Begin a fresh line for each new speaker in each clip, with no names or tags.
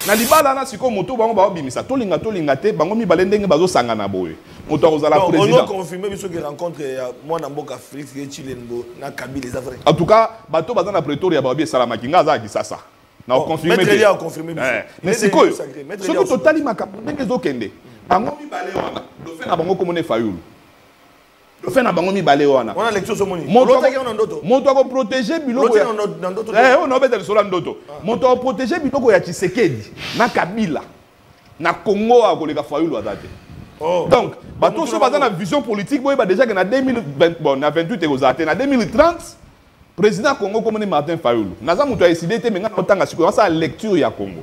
na libala na siko moto bango ba bimisa tolinga te bango mi balendenge bazo sangana boye moto kozala président.
On a confirmé biso que rencontre moi na mboka Afrique et Chile na Kabila les Africains.
En tout cas bato bazana Pretoria ba bi salama kinga za ki sasa na confirmer.
Maître Elia a confirmé biso.
Mais siko ce que totali makambo ndenge zo kende bango mi balé wana do fait na bango komone fayulu. Do fait na bango mi balé wana.
On a lecture sur moni.
Moto ko protéger biloko ya ndoto. On a betel sola ndoto. Moto ko protéger biloko ya Tshisekedi na Kabila na Congo a koleka fayulu adate. Donc bato so bazana vision politique boy ba déjà que na 2020 bon na 28 et aux na 2030 président Congo comme Martin Fayulu. Naza muto a décidé te menga otanga siko ça lecture ya Congo.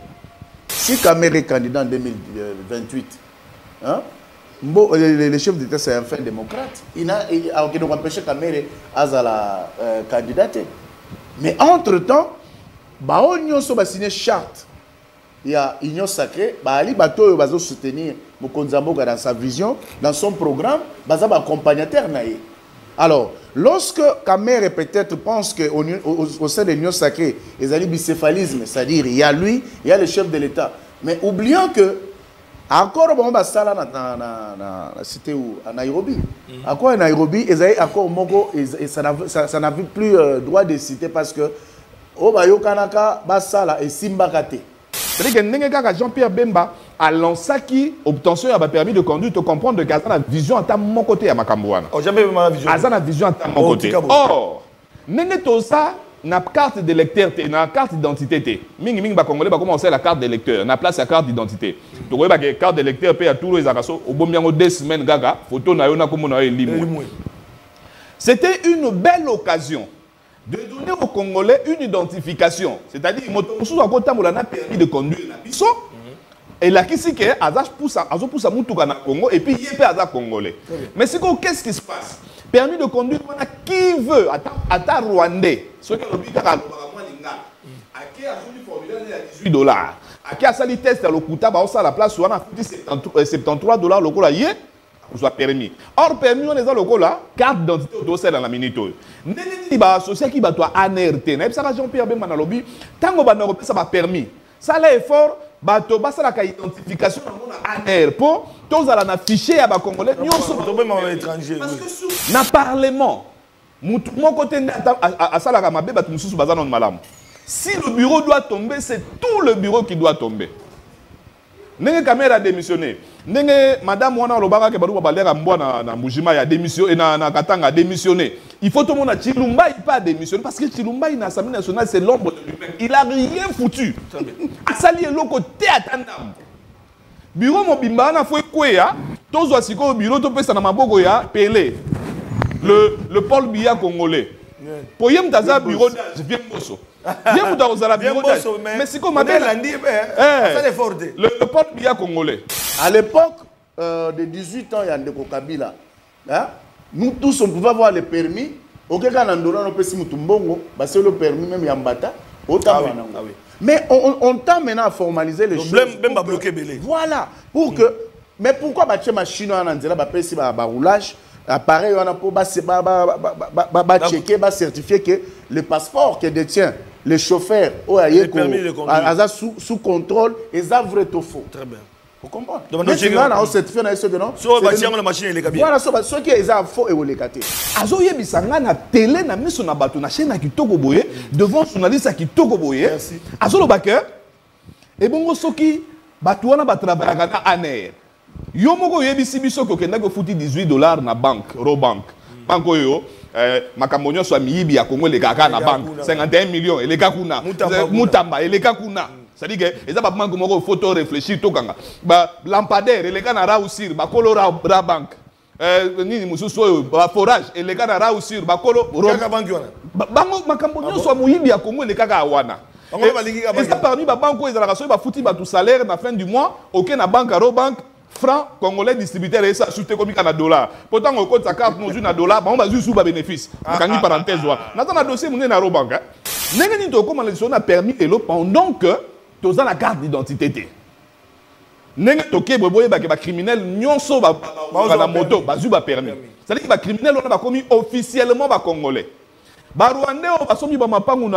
Si Kamere est candidat en 2028, hein? Bon, le chef d'État c'est un fin démocrate. Il a donc empêché Kamere à la candidate. Mais entre-temps, on a signé charte. Il y a Union Sacrée, Ali Bato va soutenir Mokonzamboga dans sa vision, dans son programme, Baza accompagnateur. Alors, lorsque Kamere peut-être pense qu'au sein de l'Union Sacrée, il y a bicéphalisme, c'est-à-dire il y a lui, il y a le chef de l'État. Mais oublions que encore bon basala na cité où à Nairobi. Encore à Nairobi, encore Mogo et ça n'avait plus droit de citer parce que au Bayo Kanaka basala et Simbakate.
C'est-à-dire que Jean-Pierre Bemba a lancé qui obtention a permis de conduire te comprendre que la vision à mon côté à Makambouana.
Oh jamais ma vision.
La vision à mon côté. Or, n'est tout ça na carte d'électeur na carte d'identité mingi ba congolais ba commencer la carte d'électeur na place la carte d'identité to ba que carte d'électeur pe à tout les akaso au bombiango 2 semaines gaga photo na yo na komo na elimo. C'était une belle occasion de donner aux Congolais une identification, c'est-à-dire moto mususu akotambola na permis de conduire na biso et là qui c'est que azach poussa mutuka na Congo et puis yé pe azach congolais. Mais c'est qu'est-ce qui se passe? Permis de conduire, qui veut, à Rwandais, ce qui est le but de la à qui a joué le formulaire à $18, à qui a sali test à l'Okuta, à la place où on a fait $73 le cola yé, soit permis. Or, permis, on est dans le cola, carte d'identité au dossier dans la minute. N'est-ce pas associé qui va toi ANRT, n'est-ce pas Jean-Pierre Bemba dans le lobby, tant que ça va permis. Ça l'effort, bato basa la identification dans ANR pour tous à la fichier à Congolais. Nous sommes étrangers. Na parlement, mon côté à ça la mabé bat mususu bazana malam. Si le bureau doit tomber, c'est tout le bureau qui doit tomber. Nenge Kamera a démissionné. Nenge madame wana lobaka ke baruba balera mbwa na Mbujima a démissionné et na Katanga a démissionné. Il faut tout le monde à Chilumba il pas démissionné parce que Chilumba in Assemblée nationale c'est l'ombre de lui-même. Il a rien foutu. Asali eloko côté atandam. Bureau mobimba na fo kwea, tozo asiko bureau to pesa na maboko ya Pelé. Le Paul Biya congolais. Pour yem taza bureau je viens bosso. Bien vous dans la bureau mais c'est comme le Paul Biya congolais.
À l'époque de 18 ans il y a Ndeko Kabila. Hein? Nous tous on pouvait avoir le permis. OK quand on donne on peut si mutumbongo, bah c'est le permis même yambata. Mais on tend maintenant à formaliser les choses.
Même pas bloquer Belé.
Voilà. Pour que mais pourquoi bah machine en Anzela bah pesi bah roulage appareil on a pour checker bah certifier que le passeport que détient le chauffeur sous contrôle et ça vrai tout faux. Très bien. Vous comprenez? Donc on certifié na ce que non.
So ba tianga la machine elle est bien.
Voilà ce qui est faux et le caté.
Azo yebisanga na télé na miso na bato na chaîne na kitoko boye devant journaliste à kitoko boye.
Merci.
Azo lo baker et bongo soki bato wana ba travailler na ANR. Yo moko yebisi biso ko kenda ko futi $18 na banque Robank. Banko yo makambo nyonso miyibi ya Congo le kaka na banque 51 millions et le kakuna Mutamba et le kakuna. C'est-à-dire que les gens qui photo réfléchir tout kanga ba lampadaire les gars na rausir ba colora bank ni mususu ba forage et les gars na rausir ba colo
kaka bank wana
bango makambo nyonso muyibi ya Congo le kaka wana et ça parmi ba banko ezalaka so ba futi ba tout salaire na fin du mois aucun na banque Robank franc congolais distributeur et ça soute comme na dollar pourtant on compte sa carte nous na dollar ba on ba juste ba bénéfice kangi parenthèse wa na dossier mune na Robank nenge ni to comment les on a permis et pendant que tous dans la carte d'identité. N'est-ce pas que les criminels nyonso ba moto bazu ba permis. C'est-à-dire que les criminels on a commis officiellement ba congolais. Ba rwandais on a somi ba mapangu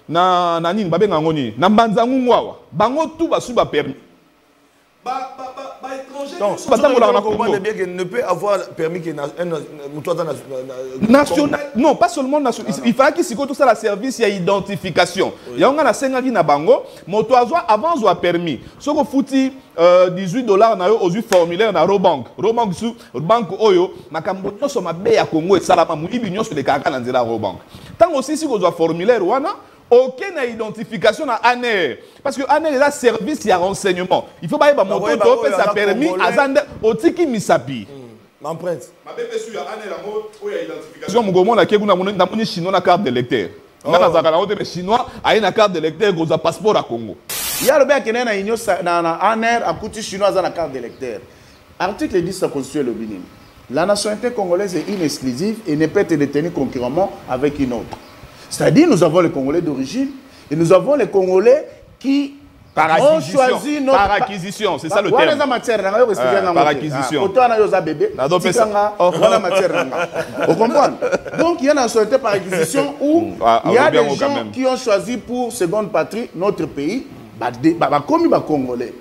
na nini babenga ngoni na mbanza ngwawa bango tout ba suba permis
non, ne peut avoir permis que
national. Non, pas seulement national. Il fallait qu'il s'y tout ça la service, il y a identification. Il y a un senga qui na bango, moto avant soit permis. Ce qu'on fouti $18 na yo aux formulaire na Robank. Robank sous banque oyo, makambo nyonso mabe ya Congo et salama muibi nyonso de kaka na nzela Robank. Tant aussi si qu'on doit formulaire wana aucune identification à ANER. Parce que ANER est un service et un renseignement. Il faut pas y avoir mon compte, ça permis à Zande, au Tiki Misapi.
M'emprunte.
Ma bébé sur ANER, il y a identification. Mon gourmand, la monnaie chinois, la carte de lecteur. Les Chinois a une carte de lecteur, ils ont un passeport à Congo.
Il y a le bien qui est dans ANER, à côté chinois, dans la carte de lecteur. Article 10 de la Constitution le Bénin. La nationalité congolaise est inexclusive et ne peut être détenue concurremment avec une autre. C'est-à-dire, nous avons les Congolais d'origine et nous avons les Congolais qui ont choisi notre...
Par acquisition, c'est ça le terme. Par acquisition.
Vous comprenez? Donc, il y a une nationalité par acquisition où il y a des gens qui ont choisi pour seconde patrie notre pays, comme les Congolais.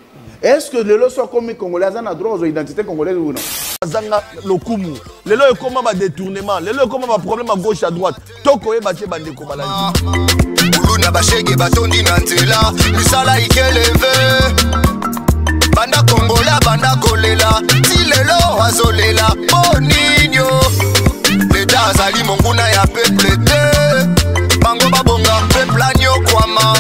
Est-ce que le lot soit comme les Congolais, ils ont droit aux identités congolaises ou non?
Zanga lokumu lelo ekoma ba détournement lelo ekoma ba problème à gauche à droite toko e batie bande ko balandi uluna bashege batondi na nzela misala ikeleve banda kongola banda kolela ti lelo azolela boninyo leta azali monguna ya peuple te bango babonga peuple anyo kwama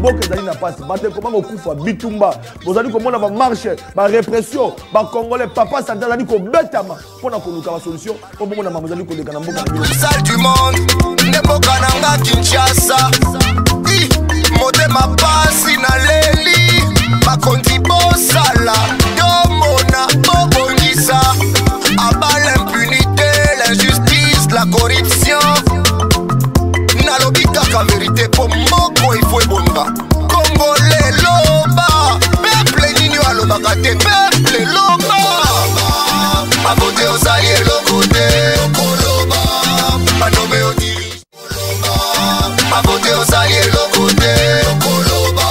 boke zali na passe bande comment okufa bitumba bozali komona ba marche ba répression ba congolais papa santa zali ko betama pona ko luka ba solution po bongo na mamozali ko leka na mboka na salle du monde ne boka na nga Kinshasa motema pasi na leli ba konti bosala domona bobongisa aba l'impunité l'injustice la corruption nalobi kaka vérité po moko il faut ebonga congolais loba peuple nini alobaka te peuple loba abote ozali eloko te okoloba banome odirige koloba abote ozali eloko te okoloba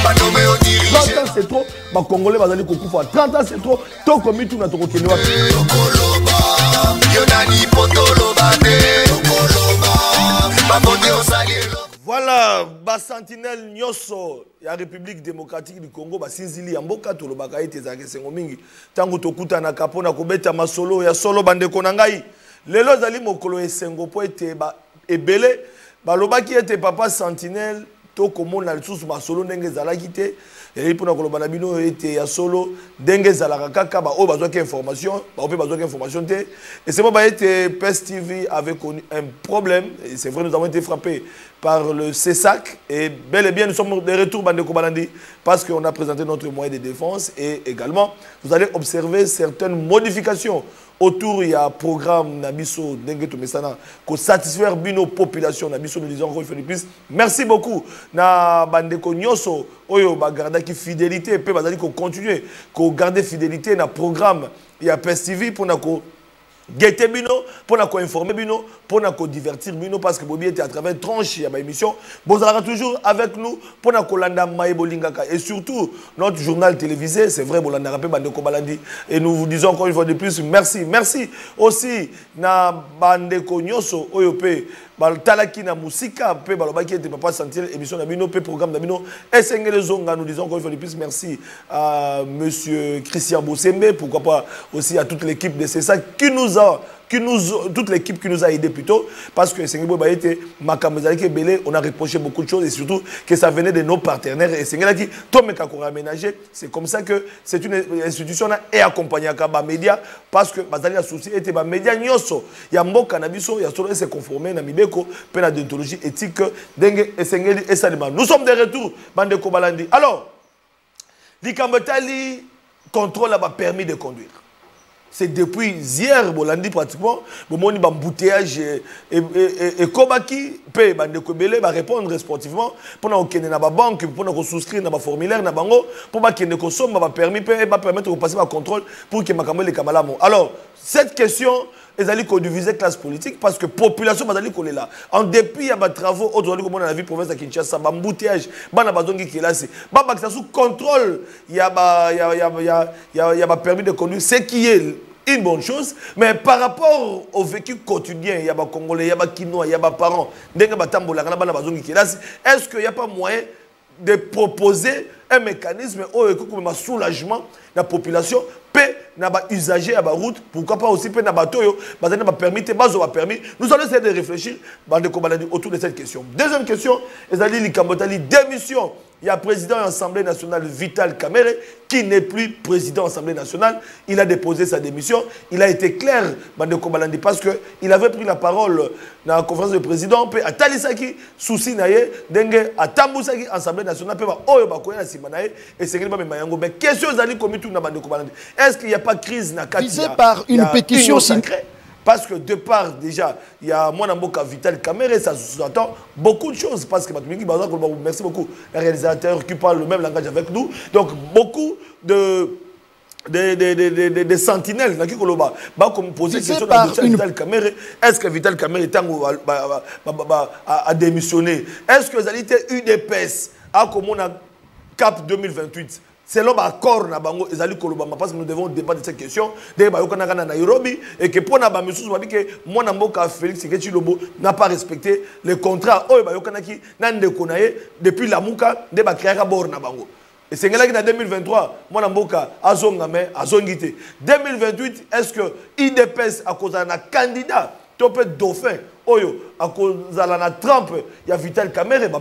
banome odirige 30 ans c'est trop bakongolais bazali kokufa 30 ans c'est trop tokomitu na tokokende wapi okoloba yo nani potoloba te okoloba babote ozali eloko. Voilà, ba sentinelle nyoso ya République démocratique du Congo ba sinzili ya mboka tolobaka ete za kesengo mingi tango tokuta na kapona kobeta masolo ya solo bandeko na ngai lelo zali mokolo esengo po ete ba ebele balobaki ete papa sentinelle to komona lisusu masolo ndenge zalaki te et pour nous na bino ete ya solo ndenge zalaka kaka ba o bazwa ke information ba ope bazwa ke information te et c'est bon ba ete PES TV avait connu un problème et c'est vrai nous avons été frappés par le CESAC et bel et bien nous sommes de retour bande Kobalandi parce qu'on a présenté notre moyen de défense et également vous allez observer certaines modifications autour il y a un programme Nabiso Dengue Tomesana pour satisfaire bino population Nabiso nous disons encore une fois de plus merci beaucoup na bandeko nyoso oyo ba garder qui fidélité pe bazali ko continuer ko garder fidélité na programme il y a PES TV pour na ko guetter bino pour na ko informer bino pour na ko divertir bino parce que bobi était à travers tranche ya ma émission bozala toujours avec nous pour na ko landa maïbolingaka et surtout notre journal télévisé c'est vrai bolanda rapé bandeko balandi et nous vous disons encore une fois de plus merci aussi na bandeko nyoso oyo pe talaki na musika pe balobaki ete papa sentir émission na bino pe programme na bino esengele zonga nous disons encore une fois de plus merci à monsieur Christian Bosembe pourquoi pas aussi à toute l'équipe de CESA toute l'équipe qui nous a aidé plutôt parce que Sengebo a été Belé, on a reproché beaucoup de choses et surtout que ça venait de nos partenaires et Sengela qui Tomeka qu'on a aménagé, c'est comme ça que c'est une institution et accompagnée à Kaba Média parce que Bazali a souci était ba média nyoso ya mboka na biso ya solo se conformer na mibeko pe na déontologie éthique dengue et Sengeli et Salima. Nous sommes de retour bande Kobalandi. Alors, Likambetali contrôle a permis de conduire.
c'est depuis hier, Bolandi pratiquement, bon ni embouteillage et Kobaki paye bande Kobele va répondre sportivement pendant qu'on est dans la banque, pendant qu'on souscrit dans le formulaire dans bango pour pas qu'il ne consomme va permis va permettre de passer par contrôle pour que makambo les kamalamo. Alors cette question ils qu'on diviser classe politique parce que population bazali ko là en dépit ya ba travaux aujourd'hui comme dans la ville province de Kinshasa ba embouteillage bana bazongi ki là c'est ba ça sous contrôle ya ba permis de conduire ce qui est une bonne chose, mais par rapport au vécu quotidien, il y a des Congolais, il y a des Kinois, il y a des parents, est-ce qu'il n'y a pas moyen de proposer un mécanisme comme un soulagement de la population, paix, usagers à la route, pourquoi pas aussi paix, permis. Nous allons essayer de réfléchir autour de cette question. Deuxième question, démission. Il y a président de l'Assemblée nationale Vital Kamerhe qui n'est plus président de l'Assemblée nationale. Il a déposé sa démission. Il a été clair, parce qu'il avait pris la parole dans la conférence de président. Puis à Talisaki, souci naye, dengue à Tambusaki, Assemblée nationale, et c'est mais question est-ce qu'il n'y a pas de crise na Katia?
Visé par une pétition
sacrée. Parce que de part, déjà, il y a Mwanamboka Vital Kamerhe, ça sous-entend beaucoup de choses. Parce que merci beaucoup, les réalisateurs qui parlent le même langage avec nous. Donc, beaucoup de sentinelles qui comme poser question à Vital Kamerhe. Est-ce que Vital Kamerhe a démissionné? Est-ce que vous avez été UDPS à comme on a CAP 2028? Selon l'accord, parce que nous devons débattre de cette question, Nairobi, et que pour que Félix Tshisekedi n'a pas respecté le contrat depuis la Mouka, et c'est là en 2023, Mwanamboka a zongame, a zongité. 2028, est-ce que IDPS a cause d'un candidat, topé dauphin, Oyo, à cause de la Trump, il y a Vital Kamerhe, il y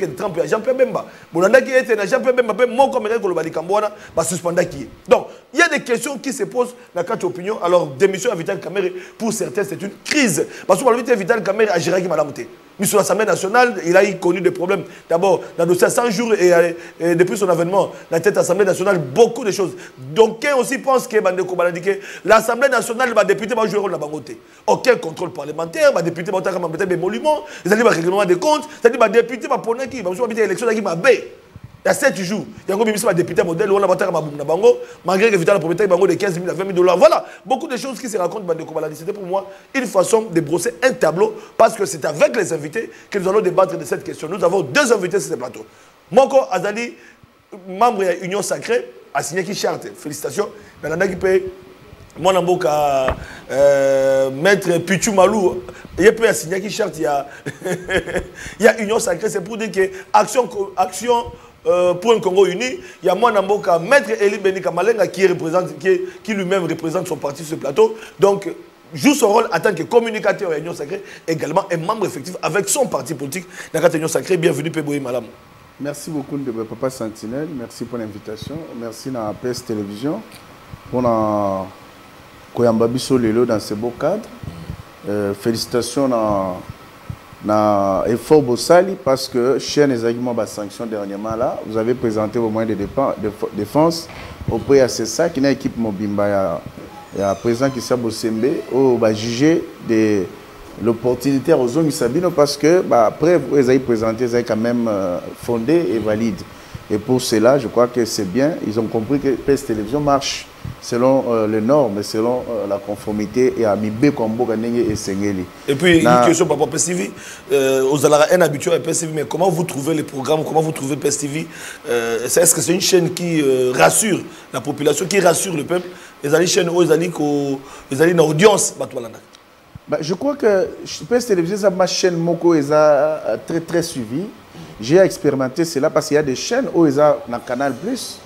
a Trump, il y a Jean-Pierre Bemba. Bolanda qui était Jean-Pierre Bemba, mon commerce que le Bali Kambouana, va suspendre qui. Donc, il y a des questions qui se posent dans la opinion. Alors, démission à Vital Kamerhe, pour certains, c'est une crise. Parce que Vital Kamerhe a géré qui m'a monté. Mais sur l'Assemblée nationale, il a connu des problèmes. D'abord, dans le dossier 100 jours et depuis son avènement, dans cette Assemblée nationale, beaucoup de choses. Donc, qui aussi pense que l'Assemblée nationale, les députés vont jouer le rôle de la bangoté. Aucun contrôle parlementaire, les députés vont mettre des monuments, ils allent règlement des comptes, c'est-à-dire les députés vont prendre qui, ils vont faire l'élection qui m'a bé. Il y a 7 jours, il y a un député modèle, on a battu à Bango, malgré que Vital a promis de 15 000 à 20 000 $. Voilà, beaucoup de choses qui se racontent. C'était pour moi une façon de brosser un tableau, parce que c'est avec les invités que nous allons débattre de cette question. Nous avons 2 invités sur ce plateau. Moko Azali, membre de l'Union Sacrée, a signé qui charte. Félicitations. Qui paye. Mon amboka maître Pichu Malou, il peut signer qui charte. Il y a Union Sacrée, c'est pour dire que action pour un Congo uni, il y a mon amboka maître Eli Beni Kamalenga qui lui-même représente son parti sur ce plateau. Donc, joue son rôle en tant que communicateur à l'Union Sacrée, également un membre effectif avec son parti politique dans l'Union Sacrée. Bienvenue, Peboy Malam.
Merci beaucoup de Papa Sentinelle, merci pour l'invitation, merci à la PS Télévision pour la Koyambabiso Lelo dans ce beau cadre. Félicitations à Effort Bossali parce que chaîne des arguments de sanction dernièrement là, vous avez présenté vos moyens de défense auprès de ça qui est une équipe Mobimba. Il y a un président qui s'est Bossembe où va juger de l'opportunité aux zones Sabino parce que après vous avez présenté, vous avez quand même fondé et valide. Et pour cela, je crois que c'est bien. Ils ont compris que PS Télévision marche selon les normes, selon la conformité et à Mibé Kombo et Sengeli. Et puis, une question par rapport à PSTV. Vous avez un habitué à PSTV, mais comment vous trouvez les programmes, comment vous trouvez PSTV? Est-ce que c'est une chaîne qui rassure la population, qui rassure le peuple? Ils ont une chaîne où ils ont une audience. Je crois que PS Télévision, c'est ma chaîne Moko, ils ont très très suivi. J'ai expérimenté cela parce qu'il y a des chaînes où ils ont un canal plus.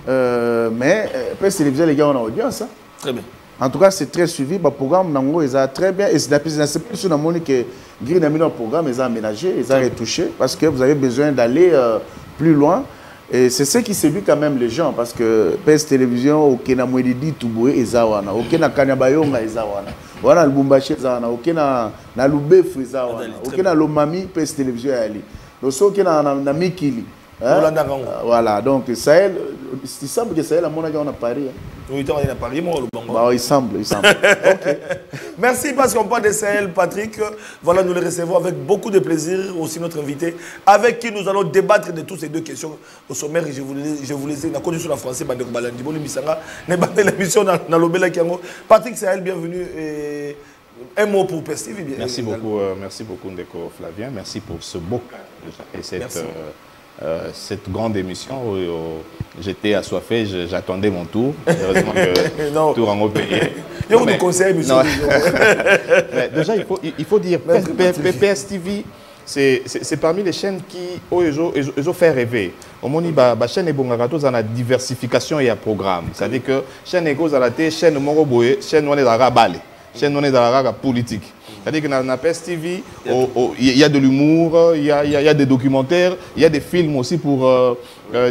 Mais PS Télévision, les gars, on a audience. Hein? Très bien. En tout cas, c'est très suivi. Le programme, ils ont très bien. Et c'est plus sur le que Green a mis le programme, ils ont aménagé, ils ont retouché. Parce que vous avez besoin d'aller plus loin. Et c'est ce qui séduit quand même les gens. Parce que PS Télévision, au Kenya Mwedidi, Touboué, ils ont wana. Au Kenya Kanyabayonga, ils ont wana. Voilà le Bumbaché, ils ont wana. Au Kenya Lubef, ils ont wana. Au Kenya Lomami, PS Télévision, ils ont wana. Le Mikili. Voilà, donc Sahel, il semble que c'est la monnaie qu'on a Paris.
Oui, tu as Paris, moi, le Bango.
Bah, il semble. Ok.
Merci parce qu'on parle de Sahel, Patrick. Voilà, nous le recevons avec beaucoup de plaisir. Aussi notre invité, avec qui nous allons débattre de toutes ces deux questions. Au sommaire, je vous laisse la conduite sur la français. Patrick Sahel, bienvenue. Et un mot pour Pestive.
Merci beaucoup, Ndeko Flavien. Merci pour ce beau cadre et cette grande émission où j'étais assoiffé, j'attendais mon tour. Heureusement que tour en payé.
Je vous conseille, monsieur.
Déjà, il faut dire, PS TV, c'est parmi les chaînes qui ont fait rêver. Au moni la chaîne est bonne, dans la diversification et la programme. C'est-à-dire que chaîne est à la télé, chaîne Moroboé, chaîne on est dans la balle, chaîne on est dans la politique. C'est-à-dire que dans la PS TV, il y a de l'humour, il y a des documentaires, il y a des films aussi pour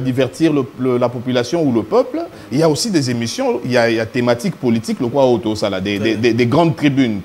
divertir la population ou le peuple. Il y a aussi des émissions, il y a thématiques politiques, le quoi auto ça là, des grandes tribunes,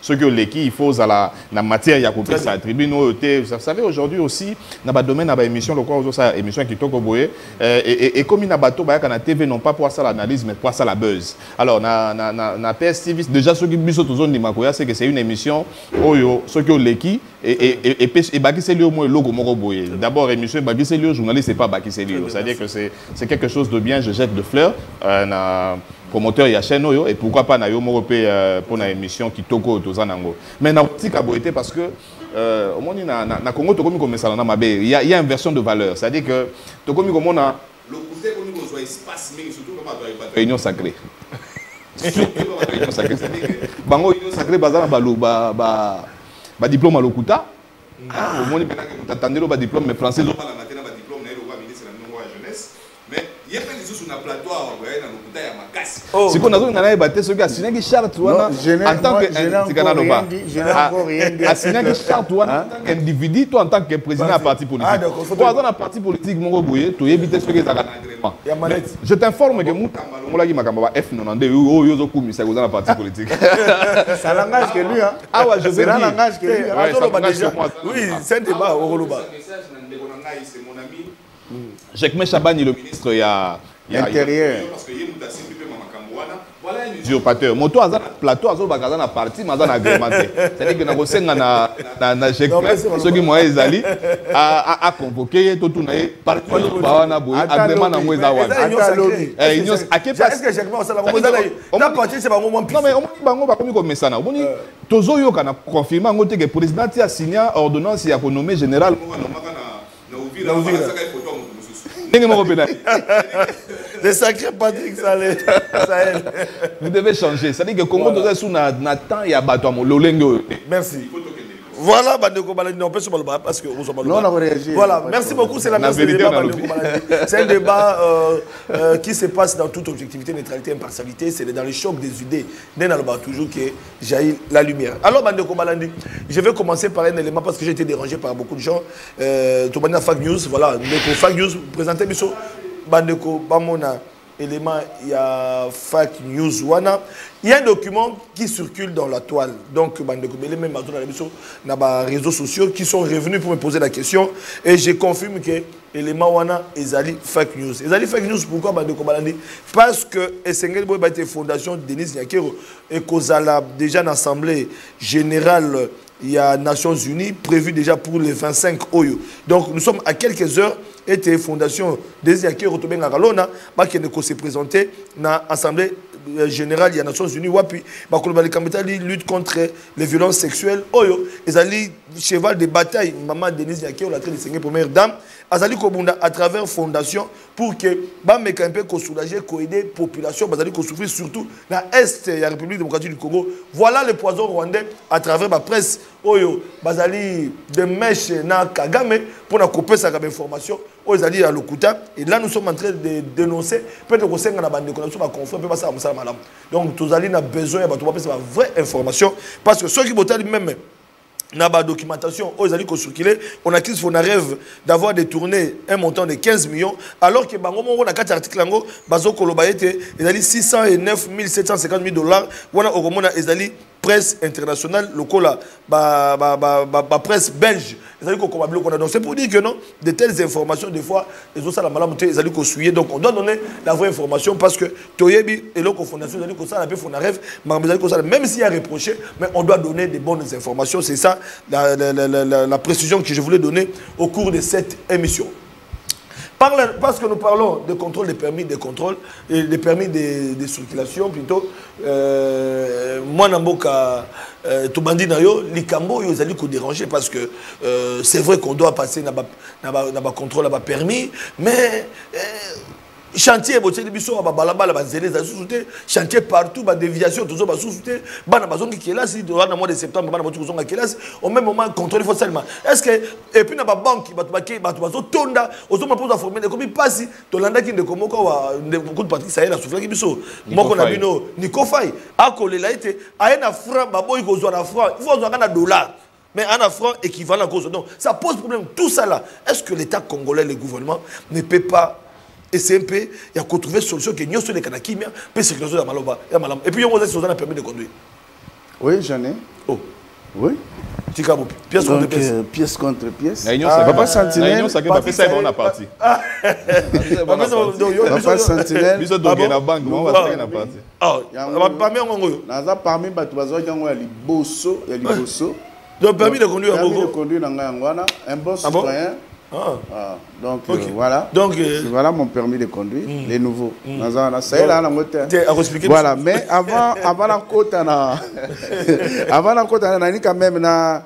ce que l'équipe il faut la matière il y a côté ça tribune vous savez aujourd'hui aussi dans le domaine de émission le quoi auto ça émission qui toko boye et comme il y a bateau ba na TV non pas pour ça l'analyse mais pour ça la buzz. Alors na PS TV déjà ceux qui biso toujours ni makoya c'est que c'est une émission oyo ce que l'équipe et baki c'est lui au moins logo moko boye. D'abord émission baki c'est lui journaliste c'est pas baki c'est lui. C'est-à-dire que c'est quelque chose de bien, je jette de fleurs na promoteur il y a chaîne et pourquoi pas na yo morope pour une émission qui toko tozanango mais na petit caboité parce que au monde na Congo tokomi comme ça na mabe il y a une version de valeur, c'est-à-dire que tokomi comme on a le côté comme on soit espace mais surtout comme réunion sacrée réunion sacrée, c'est-à-dire que bango réunion sacrée bazana ba diplôme à lokuta au monde t'attendez le diplôme mais français lo pas la matin ba diplôme na le ministre de la jeunesse mais il y a pas des sous sur un plateau à na lokuta ya makasi. Si on a besoin d'aller battre ce gars, sinon qui charte en tant qu'individu, toi en tant que président d'un parti politique. Toi dans un parti politique, mon boye, tu évites ce que ça agrément. Je t'informe que moi qui m'a F92 ou yo comme ça dans un parti politique.
Ça l'engage que lui hein.
Ah ouais, je veux dire.
Ça l'engage que lui.
Oui, c'est un débat au Roloba.
C'est mon ami. Jacques Chabani, le ministre, il y a
intérieur.
Parce que voilà un usurpateur. Moto a plateau, a un parti, mais a agrémenté. C'est-à-dire que nous avons ceux qui m'ont allé à convoquer tout le monde. Parti, agrément dans les awan.
Est-ce que Jacques la partie, c'est pas moment
non, mais on va comme ça. Tozo yo kana confirmer que le président a signé ordonnance et a nommé général.
Le sacré Patrick Sahel.
Vous devez changer. C'est-à-dire que Congo doit être sous Nathan et Abato.
Merci. Voilà, parce que voilà, merci beaucoup. C'est la débat. C'est un débat qui se passe dans toute objectivité, neutralité, impartialité. C'est dans le choc des idées. Toujours que jaillit la lumière. Alors, Bandeko Balandi, je vais commencer par un élément parce que j'ai été dérangé par beaucoup de gens. Tobana Fake News, voilà. Fake News, présentez Bisso. Bandeko Bamona. Élément, il y a Fake News Wana. Il y a un document qui circule dans la toile. Donc, même dans les réseaux sociaux qui sont revenus pour me poser la question. Et je confirme que l'élément Wana est Fake News. Et Fake News, pourquoi parce que Essengel Boy a été fondation de Denis Nyakero et Kozala déjà dans l'Assemblée générale. Il y a Nations Unies prévu déjà pour les 25 Oyo. Donc nous sommes à quelques heures et la fondation des Akero Tobenga Galona qui s'est présentée dans l'Assemblée générale des Nations Unies. Wapi, la lutte contre les violences sexuelles. Oyo, les cheval de bataille, maman Denise Akero, la très première dame, Azali Kobunda à travers fondation pour que Bameka peut soulager, aider la population, Bazali ko souffrir surtout dans l'Est de la République démocratique du Congo. Voilà le poison rwandais à travers la presse. Oyo, Bazali de mèche na Kagame pour couper sa information. Oyo, Bazali à l'Okuta. Et là, nous sommes en train de dénoncer. Peut-être que c'est un bande de connexion, on confrère, peut pas ça, madame. Donc, tous allez n'a besoin de la vraie information. Parce que ceux qui votent même. Dans la documentation, on a qu'ils rêve d'avoir détourné un montant de 15 millions, alors que on a 4 articles, il y a 609 750 000 $, on a presse internationale, la presse belge. Donc c'est pour dire que non, de telles informations, des fois, les autres la malamouté, ils allaient suivre. Donc on doit donner la vraie information parce que Toyebi et l'autre fondation, ils allaient même s'il y a reproché, mais on doit donner des bonnes informations. C'est ça la précision que je voulais donner au cours de cette émission. Parce que nous parlons de contrôle des permis de contrôle, et des permis de circulation plutôt. Moi, Namboka, Tobandi Nayo, Likambo, ils allaient déranger parce que c'est vrai qu'on doit passer dans le contrôle, dans le permis, mais chantier, chantier partout, déviation, tout ça, qui est là, si dans le mois de septembre, au même moment, contrôle, il faut seulement. Est-ce que, et puis dans la banque, Tonda, aux hommes pour former des copies, pas si, Tolanda qui ne commence pas, beaucoup de parties, ça y est, la souffle qui biso. Moi, on a vu, Nico Faye, à coller là, à un franc, il faut un franc, il faut un dollar. Mais un franc équivalent à cause. Donc, ça pose problème. Tout ça là, est-ce que l'État congolais, le gouvernement, ne peut pas. Et c'est un peu, il y a qu'à trouver une solution que nous sommes les Kanakimia, puis circulation de Maloba. Et puis, on a des permis de conduire.
Oui, j'en ai.
Oh.
Oui.
Pièce contre pièce.
Pièce contre pièce.
Papa Sentinelle. Ça fait ça, on a parti.
Papa Sentinelle.
Biso dogué na banque, on va faire na parti.
Ah, parmi eux.
Naza parmi Batuazo, il y a Liboso.
Donc, permis de conduire à
Permis de conduire dans Ngwana. Un bon citoyen. Donc voilà. Donc voilà mon permis de conduire, les nouveaux. Ça y est là, voilà. Mais avant la côte, avant la côte, on a quand même na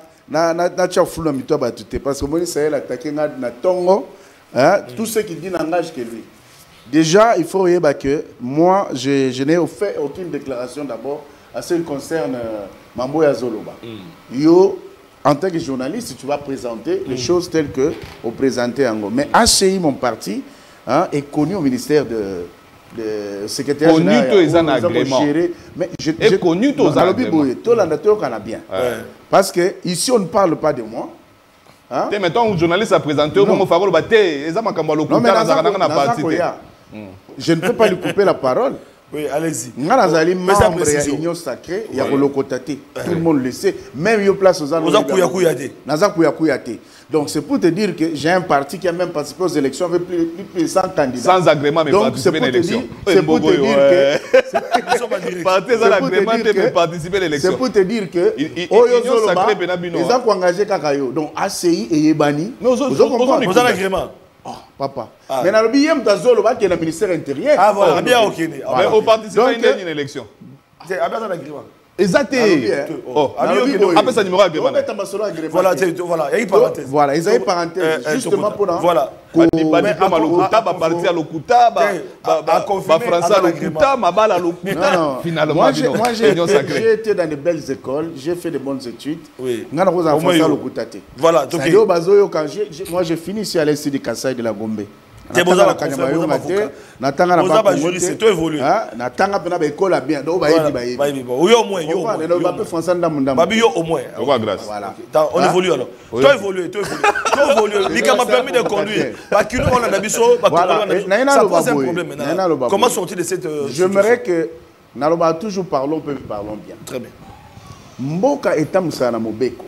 chafou na mito batute parce que moi ça y est attaqué na Tongo. Tout ce qu'il dit n'engage que lui. Déjà, il faut regarder que moi, je n'ai fait aucune déclaration d'abord à ce qui concerne Mamboya Zoloba. Yo. En tant que journaliste, tu vas présenter les choses telles que au présenté en gros. Mais ACI, mon parti, est connu au ministère de secrétaire général.
Connu tous les agréments.
Mais
j'ai connu tous les agréments.
Tout l'andateur qu'on a bien. Parce que ici, on ne parle pas de moi.
Maintenant, un journaliste a présenté au moment où
je ne peux pas lui couper la parole.
Oui, allez-y.
Nous sommes membre de l'Union sacrée, il y a tout le monde le sait. Même yo place aux
autres.
Donc c'est pour te dire que j'ai un parti qui a même participé aux élections avec plus de 100 candidats.
Sans agrément, mais participer à l'élection.
C'est pour te dire que... C'est pour te dire que... Ils ont engagé Kakayo. Donc ACI et Yebani.
Vous avez l'agrément.
Oh, papa. Mais dans le billet, tu as le ministère intérieur.
Ah, voilà, bien, ok.
Mais on participe à une élection.
C'est à l'agrément.
Exactement. Après ça, numéro agrément.
Voilà, il y a une parenthèse.
Voilà, ils ont une parenthèse. Justement pour là.
Voilà.
Finalement, moi j'ai été dans de belles écoles, j'ai fait de bonnes études.
Voilà,
moi j'ai fini ici à l'Institut de Kassai de la Gombe.
Tu es besoin de la juriste, tu évolues.
Natanga pena ba école bien. Donc ba
yedi. Au moins, yo.
Ba pe français ndamunda.
Babi yo au moins.
Grâce.
Voilà.
On évolue alors. Tu évolues. Lika m'a permis de conduire. Ba kilo on a d'habiso, ba ça pose un problème maintenant. Comment sortir de cette
J'aimerais que naloba toujours parlons bien.
Très bien.
Mboka etamsana mobeko.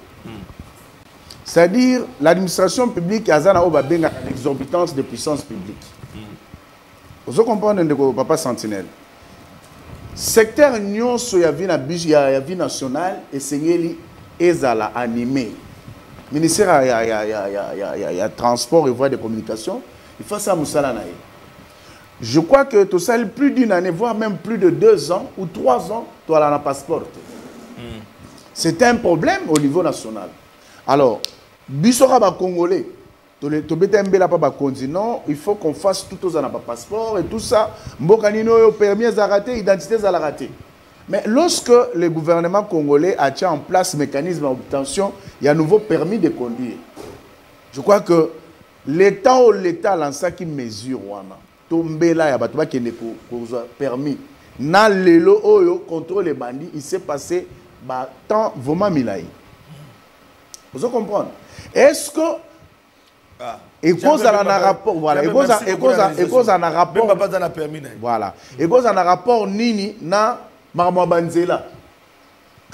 C'est-à-dire, l'administration publique a une exorbitance de puissance publique. Vous comprenez, Papa Sentinelle. Secteur Union, il y a vie nationale et c'est ezala animé. Ministère, il y a transport et voies de communication. Il faut ça, Moussala. Je crois que tout ça, plus d'une année, voire même plus de 2 ans ou 3 ans, tu as un passeport. C'est un problème au niveau national. Alors, Bissora Congolais, non, il faut qu'on fasse tout aux passeport et tout ça. Mbokanino permis à rater, identité à la rater. Mais lorsque le gouvernement congolais a mis en place un mécanisme d'obtention, il y a un nouveau permis de conduire. Je crois que l'État a lancé une mesure. Tombela ya batuba qui ne permis. Na lelo oyo contrôle les bandits, il s'est passé tant vraiment milaï. Vous comprenez? Est-ce que et cause à un rapport voilà et cause à un rapport
même pas dans la permis
voilà et cause à un rapport nini na Marmo Banzela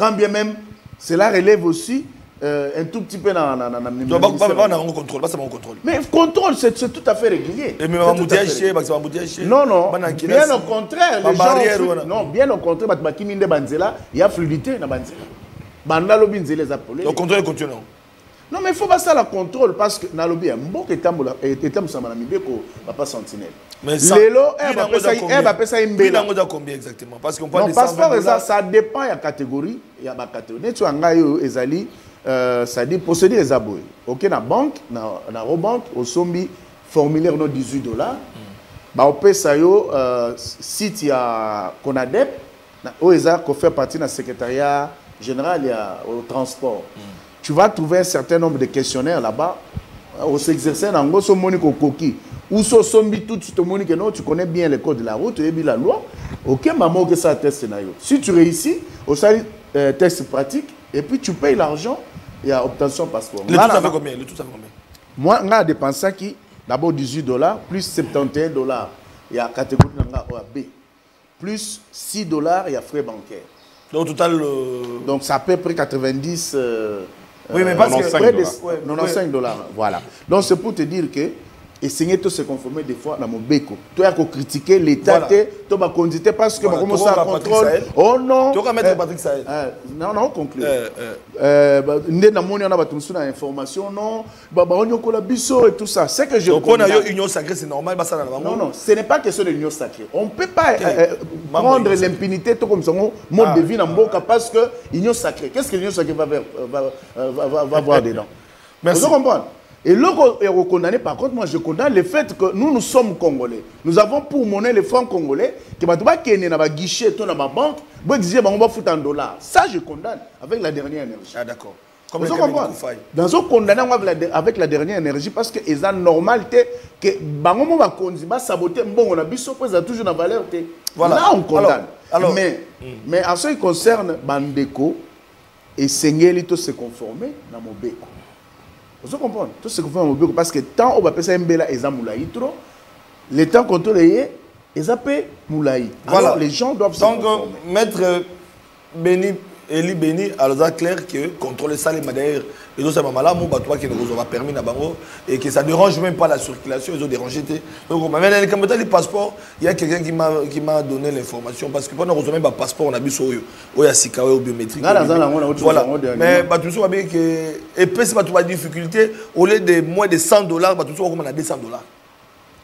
Quand bien même, cela relève aussi un tout petit peu dans
le contrôle.
Mais le contrôle, c'est tout à fait régulier.
Et même
non, non. Bien au contraire, les gens... Non, bien au contraire, il y a fluidité dans Banzela.
Le contrôle continue.
Non, mais il faut pas ça le contrôle parce que dans le bien, beaucoup papa sentinelle.
Mais ça, combien exactement? Parce qu'on parle de
passeport, ça dépend de la catégorie. Il y a ma catégorie. Ça dit procéder les abonnés. Ok, na banque, na banque, au sombi formulaire no $18. Bah on peut ça yo site ya Conadep, au eza ko fait partie na secrétariat général au transport. Tu vas trouver un certain nombre de questionnaires là-bas. Au s'exercer dans go so monique coquille ou so sombi tout tu te monique non, tu connais bien les codes de la route et bien la loi. Ok, maman que ça test na yo. Si tu réussis au sali test pratique et puis tu payes l'argent. Il y a obtention passeport.
Le tout ça fait combien?
Moi, on a dépensé qui d'abord $18 plus $71. Il y a catégorie B. Plus $6, il y a frais bancaires.
Donc, au total.
Donc, ça peut près 90.
Oui, mais parce que.
$95. Voilà. Donc, c'est pour te dire que. Essayer de se conformer des fois dans mon béco. Tu as critiquer l'État, tu as condité parce que comment ça contrôle. Oh non.
Tu vas mettre Patrick Sahel.
Non, non, conclut. On a tout information, non. On a biso et tout ça. C'est que je.
Donc on a eu union sacrée, c'est normal.
Non, non, ce n'est pas question de l'union sacrée. On ne peut pas prendre l'impunité comme ça, mode de vie dans Mboka parce que l'union sacrée. Qu'est-ce que l'union sacrée va voir dedans? Merci. Vous comprenez? Et là, on condamne, par contre, moi je condamne le fait que nous sommes Congolais. Nous avons pour monnaie les francs congolais, qui ne pas qu'il y ait un guichet dans ma banque, on va foutre en $. Ça, je condamne avec la dernière énergie.
Ah, d'accord.
Comme vous comprenez? Dans ce condamnant avec la dernière énergie, parce que c'est la normalité que on va saboter, on a toujours la valeur. Voilà. Là, on condamne. Alors, mais en ce qui concerne Bandeko, et Sengeli, tout se conformer dans mon béco. Vous comprenez? Tout ce qu'on fait en Mobeko, parce que tant on va passer un béla et Zamoulaï trop, le temps qu'on tourne et Zapé Moulaï. Alors les gens doivent se conformer.
Donc, Maître Béni, Eli Béni, alors c'est clair que contrôler ça, les madères, et donc c'est là, mon bateau qui nous a permis et que ça ne dérange même pas la circulation, ils ont dérangé. Donc, quand on a le passeport, il y a quelqu'un qui m'a donné l'information, parce que pendant qu'on a un passeport, on a vu sur il y a Sikawe ou biométrique. Voilà. Mais tout ça, et puis c'est pas une difficulté, au lieu de moins de $100, tout ça, on a $200.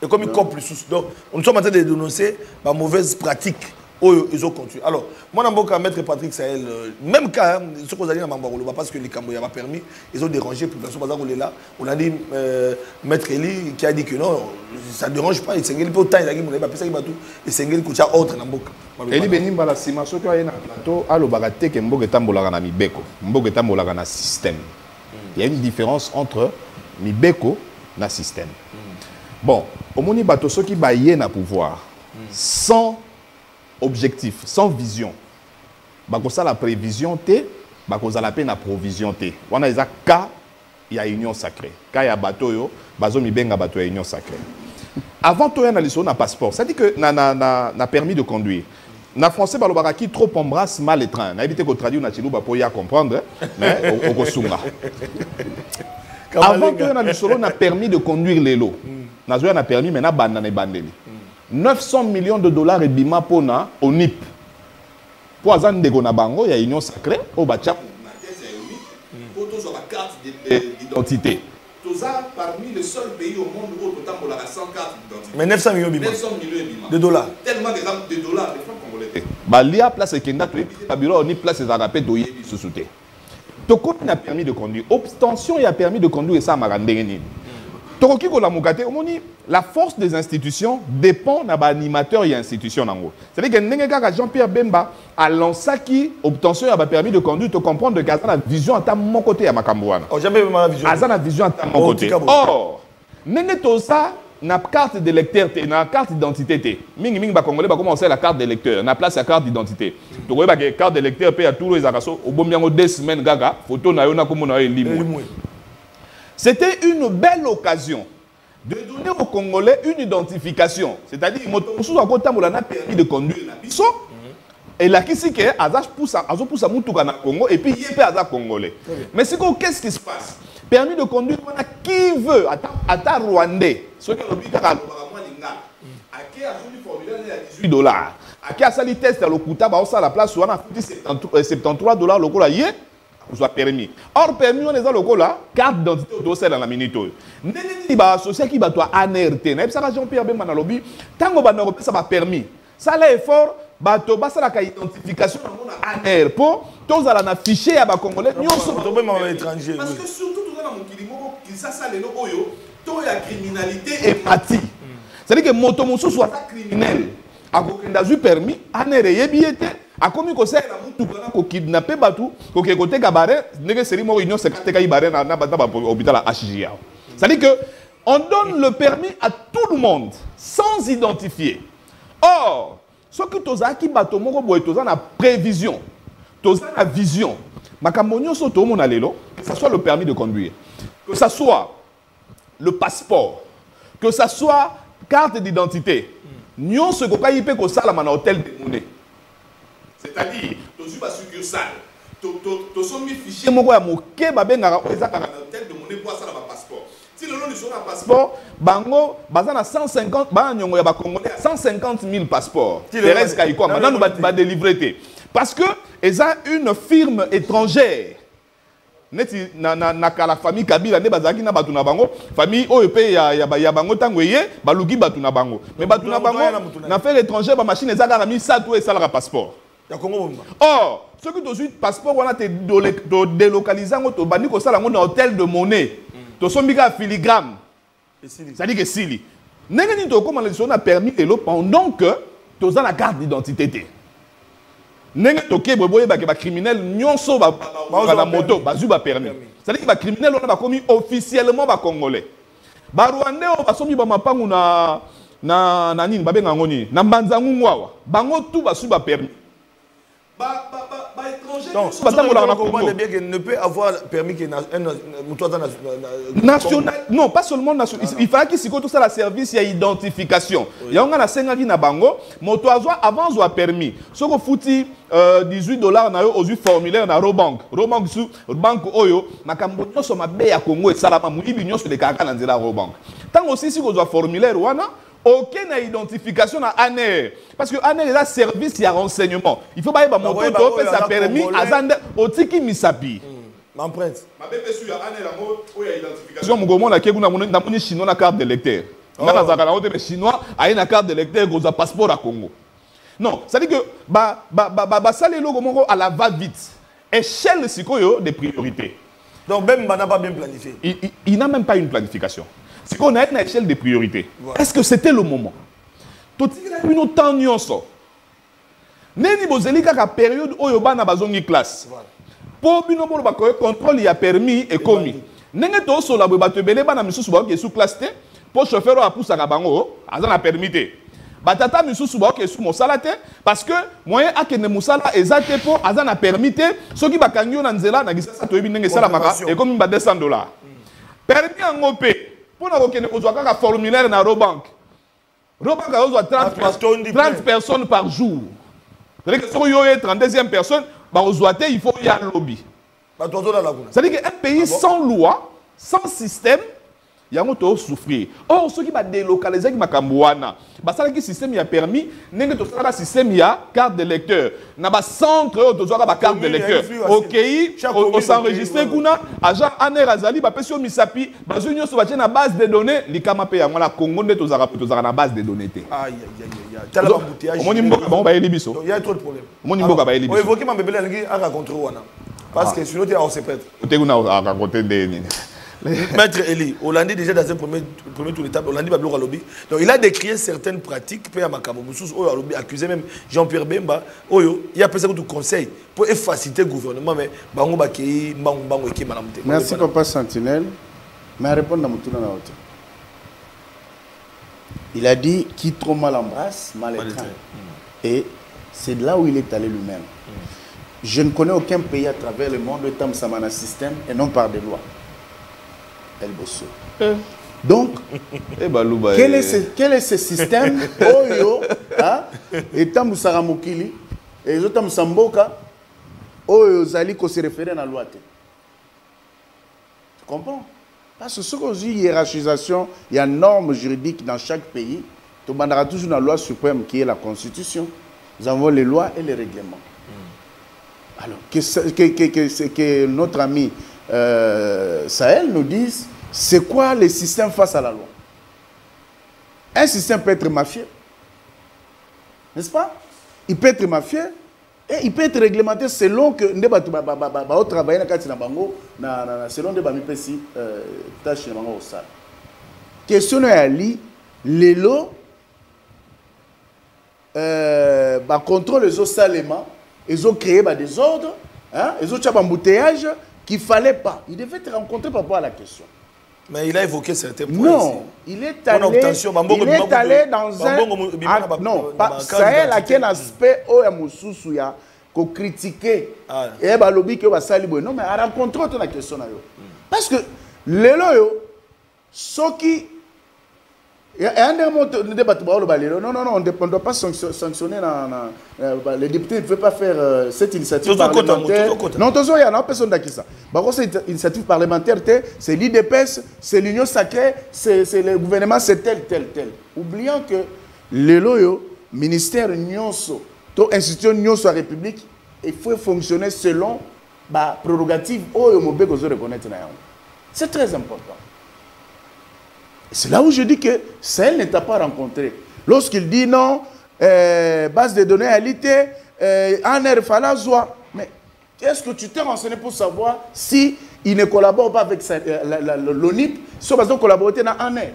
Et comme il compte plus, donc, nous sommes en train de dénoncer la mauvaise pratique. Ils ont continué. Alors, moi, je vais mettre Patrick Sahel, même cas, ce qu'on a dit dans Mambarolo, parce que les Cambodgiens n'ont pas permis, ils ont dérangé, puis là, on a dit, Maître Eli, qui a dit que non, ça ne dérange pas, il s'est engagé, autant il a dit, il s'est engagé, il s'est autre dans Mboka.
Eli Béni, si je suis un plateau, alors, il y a Mboka Tambolaka Mibeko, Mboka Tambolaka na système. Il y a une différence entre Mibeko et le système. Bon, au moment où ceux qui baillent na pouvoir, sans objectif, sans vision, ça la prévision, ça la peine la provision. On a des cas, il y a union sacrée. Quand il y a bateau, il y a union sacrée. Avant tout, il y a un passeport. Ça dit que na permis de conduire. Na français, qui trop embrasse mal les trains. Na évité qu'on traduise na chilou pour y comprendre, mais au Kosunga. Avant tout, il y a permis de conduire les lots. Na zoya na permis, mais na bandane bandeli. $900 millions et bima pona au NIP. Pour azan de Gonabango, il y a union sacrée au Bachap. Pour tous la carte d'identité. Tous parmi les seuls pays au monde où tout le monde a 100 cartes d'identité.
Mais 900 millions bima.
900 millions
de dollars.
Tellement de dollars, des francs congolais. Bah l'IA place et Kenda, tu es bureau au NIP place et Zarapé doye sous-souté. Toko n'a permis de conduire. Obtention, il a permis de conduire et ça m'a rendu. La force des institutions dépend de l'animateur et l'institution. C'est-à-dire que Jean-Pierre Bemba a lancé qui obtention a permis de conduire, de comprendre que la vision à mon côté à Makambouana.
Oh, jamais ma vision.
La vision à mon côté. Or, ça, na carte d'électeur, na carte d'identité. Mingi ba congolais ba commencer la carte d'électeur, na place la carte d'identité. Tu vois que carte d'électeur paye à tous les araso au bon bien 2 semaines gaga, photo na yo na comme na limou. C'était une belle occasion de donner aux Congolais une identification. C'est-à-dire, il a permis de conduire la biso. Et là, qui c'est que Azach pousse à Moutouka na Congo et puis il est Azach congolais. Mais c'est quoi, qu'est-ce qui se passe? Permis de conduire, qui veut, à Rwandais, ceux qui ont dit que à qui a fait du formulaire à $18, à qui a sali test à l'Okuta, à la place où on a fait $73 le cola, soit permis. Or, permis, on est dans le cola, carte d'identité au dossier dans la minute. N'est-ce pas associé qui va toi ANRT, n'est-ce pas Jean-Pierre Bemba lobby, tant que ça va permis. Ça l'effort, bato basa la identification dans ANR pour tous à afficher à ba congolais
étranger.
Parce que surtout tout dans mon kilimo qui ça les no oyo, to la criminalité est mati. C'est-à-dire que moto musu soit criminel. A kokenda zu permis ANR yebiete a commis ko ça la mutu kana ko kidnapper batu ko ke côté kabare nege seri mo union 50 ka ibare na hôpital à HJA. C'est-à-dire que on donne le permis à tout le monde sans identifier. Or, ce que tu as qui bateau moko boy tu as na prévision, tu as na vision. Makamonyo so to mon alelo, que ça soit le permis de conduire, que ça soit le passeport, que ça soit carte d'identité. Nyon se ko kayipe ko sala na hôtel de monnaie. C'est-à-dire, tu as pas succursale. Tu as mis fichier moko ya moke ba benga ezaka na hôtel de monnaie pour sala ba passeport. Si le nom du son passeport, bango bazana 150 ba nyongo ya ba congolais 150 000 passeports. Thérèse Kaiko maintenant nous va délivrer parce que ils ont une firme étrangère. Neti na kala famille Kabila ne bazaki na batu na bango famille OEP ya bango tango yé balugi batu na bango mais batu na bango na faire étranger ba machine ezaka mi ça tout et ça la passeport. Or ceux qui ont eu passeport on a te délocaliser to bandi ko sala na hôtel de monnaie. To sombika filigrane. C'est-à-dire que sili. N'engeni to comment les a permis et l'eau pendant que tu as la carte d'identité. N'engeni to ke boye ba criminel nyonso ba la moto ba zu ba permis. C'est-à-dire que ba criminel on a commis officiellement ba congolais. Ba rwandais on ba sombi ba mapangu na nini ba benga ngoni na mbanzangu ngwawa. Bango tout ba su ba permis.
Donc, ne peut avoir permis que
national. Non, pas seulement national. Il fallait qu'il s'y tout ça la service, il y a identification. Il y a un senga qui na bango, moto avant soit permis. Ce qu'on fouti $18 na yo aux formulaire na Robank. Robank sous banque oyo, makambo nyonso mabe ya Congo et salama muibi nyonso le kaka na nzela Robank. Tant aussi si qu'on soit formulaire wana aucune identification à ANR. Parce que ANR est un service, il y a renseignement. Il faut pas y avoir mon topo, ça permis à Zande, au Tiki Misapi.
M'emprunte.
Ma bébé sur ANR, il y a identification. Mon gourmand, la Kéguna, mon chinois, la carte d'électeur. Dans la chinois, a une carte d'électeur, il a un passeport à Congo. Non, ça dit que, ça les logos à la va-vite. Échelle de priorité.
Donc, même n'a pas bien planifié.
Il n'a même pas une planification. C'est qu'on a une échelle de priorité. Voilà. Est-ce que c'était le moment? Tout il y a une autre nuance. Neni bozeli kaka période où yoba na bazongi classe. Pour bino pour le contrôle il y a permis et commis. Nenge to so la ba te belé bana misusu ba ke sous classe te pour chauffeur a poussa ka bango azana permis te. Batata misusu ba ke sous mosala te parce que moyen akene musala ezate pour azana permis te soki bakangio na nzela na gisasa to yebi nenge sala maka et comme ba $200. Permis en ngopé. Pour nous avoir un formulaire dans Robank. Robank a 30 personnes par jour. C'est-à-dire que si vous avez 32e personne, il faut y aller au lobby. C'est-à-dire qu'un pays sans loi, sans système, il y a un souffrir. Or, ceux qui vont délocaliser le système il a permis, le système il a carte de lecteur. Dans le centre, il y a carte de lecteur. Ok, on s'enregistre, agent ANR Azali, on Misapi, on a une base de données, les Kamapé, on a Congo, on a une base de données.
Aïe, aïe, aïe. Il y a trop de problèmes. On a évoqué ma bébé, on a rencontré. Parce que sinon, on se prête. Maître Eli, Hollandi déjà dans un premier tour d'étape, Hollandi va bloquer lobby. Donc il a décrié certaines pratiques, puis à Makamo Moussous, accusé même Jean-Pierre Bemba, il a pensé que tout conseil pour faciliter le gouvernement, mais Bango Bakei, Bango Eki, Madame Té.
Merci, Papa Sentinelle. Mais à répondre à Moutouna na hauteur. Il a dit qui trop mal embrasse, mal étreint. Et c'est de là où il est allé lui-même. Je ne connais aucun pays à travers le monde où il y a un système et non par des lois. El Bosso. Donc, quel est ce système Oyo, et Moussara Mokili, et les autres Samboka, ils allaient se référer à la loi. Tu comprends? Parce que ce qu'on dit, hiérarchisation, il y a une norme juridique dans chaque pays. Tu as toujours une loi suprême qui est la Constitution. Nous avons les lois et les règlements. Alors, que notre ami Sahel nous dise, c'est quoi le système face à la loi? Un système peut être mafieux. N'est-ce pas? Il peut être mafieux et il peut être réglementé selon que nous travailler selon des tâches au sol. Question est les lots contrôle les autres salement, ils ont créé des ordres, hein, ils ont un embouteillage qu'il ne fallait pas. Il devait être rencontré par rapport à la question.
Mais il a évoqué certains points.
Non, il est allé dans un... non, Sahel a un aspect où il y a critiquer et bah lobby que va salibo non mais à rencontrer toute la question parce que les loyaux ceux qui et un des débats non on ne doit pas sanctionner les députés ne peuvent pas faire cette initiative parlementaire non il y a personne qui ça cette initiative parlementaire c'est l'IDPS c'est l'union sacrée c'est le gouvernement c'est tel oubliant que les loyaux ministère nyonso toute institution nyonso à la République il faut fonctionner selon la prérogative où le Mobé reconnaître. C'est très important. C'est là où je dis que Sahel ne t'a pas rencontré. Lorsqu'il dit non, base de données à l'IT, en Falazoa. Mais est-ce que tu t'es renseigné pour savoir si il ne collabore pas avec l'ONIP, si on va collaborer dans ANER?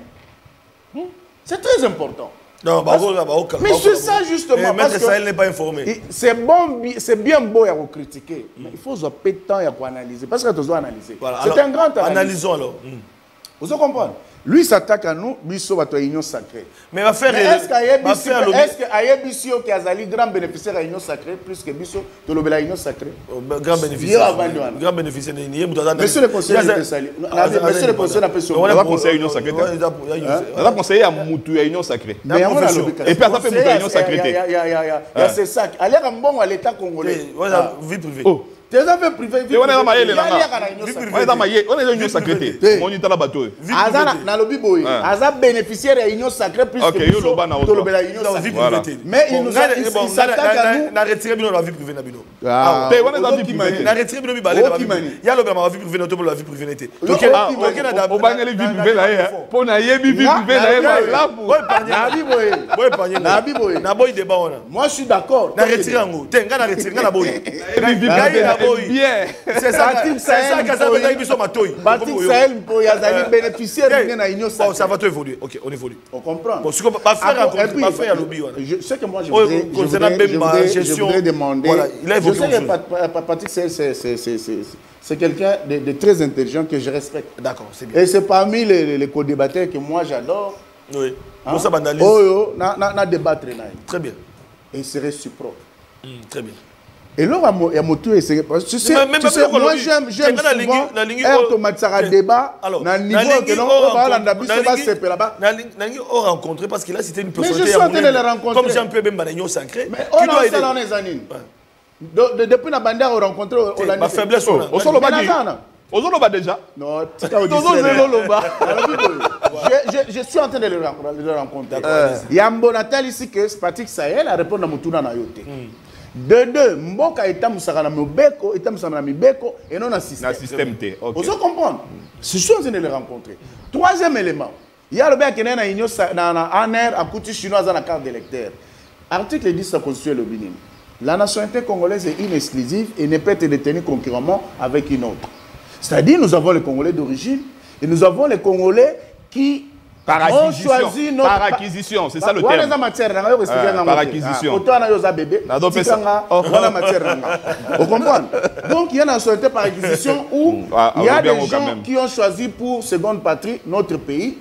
C'est très important.
Non,
mais c'est ça justement.
Parce que Sahel n'est pas informé.
C'est bon, c'est bien beau à critiquer, mais il faut un peu de temps à analyser. Parce que tu dois analyser. C'est un grand analyse.
Analysons alors.
Vous comprenez? Lui s'attaque à nous, lui sauve à toi union sacrée.
Mais est-ce
qu'il y a Bissio qui a un grand bénéficiaire à l'union sacrée, plus que Bissio, de l'obéla union sacrée?
Grand bénéficiaire. Grand bénéficiaire.
Monsieur le conseiller, monsieur le conseiller,
on a conseillé à l'union sacrée. On a conseillé à Moutou à l'union sacrée. Et puis à ça fait Moutou à l'union sacrée.
Il y a ces sacs. Allez à bon à l'État congolais.
Vie privée.
Tes affaires privées,
on est dans ma on est dans l'union sacrée. On est dans la bateau.
Dans le biboy, Aza bénéficiaire de l'union sacrée plus que mais il s'attaque à nous.
Na retiré la vie privée na bino.
On est dans la vie privée.
Na retiré bino balé. Il y a le la vie privée na la vie privée n'était.
Donc on va aller vie privée là pour na vie privée là pour
na biboy
na boy débat on.
Moi je suis d'accord.
Na retiré ngo. Tenga na retiré na boy.
Bien.
C'est ça que ça veut dire biso matoyi.
Patrick Sahel pour y a bénéficiaire de la union sacrée.
Ça va tout évoluer. OK, on évolue.
On comprend.
Bon, ce qu'on va faire pas faire lobby.
Ce que moi je voudrais demander.
Voilà, il a évoqué.
Je sais que Patrick Sahel c'est quelqu'un de très intelligent que je respecte.
D'accord, c'est bien.
Et c'est parmi les co-débatteurs que moi j'adore.
Oui. Pour ça analyse.
Na débattre là.
Très bien.
Et il serait réciproque.
Très bien.
Et là, il y a moto et c'est tu sais, moi j'aime souvent automatisera débat dans le niveau que non on va là-bas
Nangi on rencontré parce qu'il a cité une personne
mais je suis en train de le rencontrer
comme Jean-Pierre Bemba l'union sacrée
qui doit aider les années depuis la bande on rencontré
la faiblesse
au solo badi au solo badi déjà
non je suis en train de le rencontrer il y a un bon attel ici que Patrick Sahel a répondu à Moutouna na yote. De deux, Mboka est à Mibeko, est à Mibeko et non à système. Vous comprenez? C'est chose de le rencontrer. Troisième élément, il y a le bec qui est dans l'union à couture chinoise dans la carte d'électeur. Article 10 de la Constitution le Bénin. La nationalité congolaise est inexclusive et ne peut être détenue concurremment avec une autre. C'est-à-dire nous avons les Congolais d'origine et nous avons les Congolais qui
par acquisition, c'est ça le terme. Par acquisition.
Vous comprenez? Donc il y a une nationalité par acquisition où il y a des gens qui ont choisi pour seconde patrie notre pays,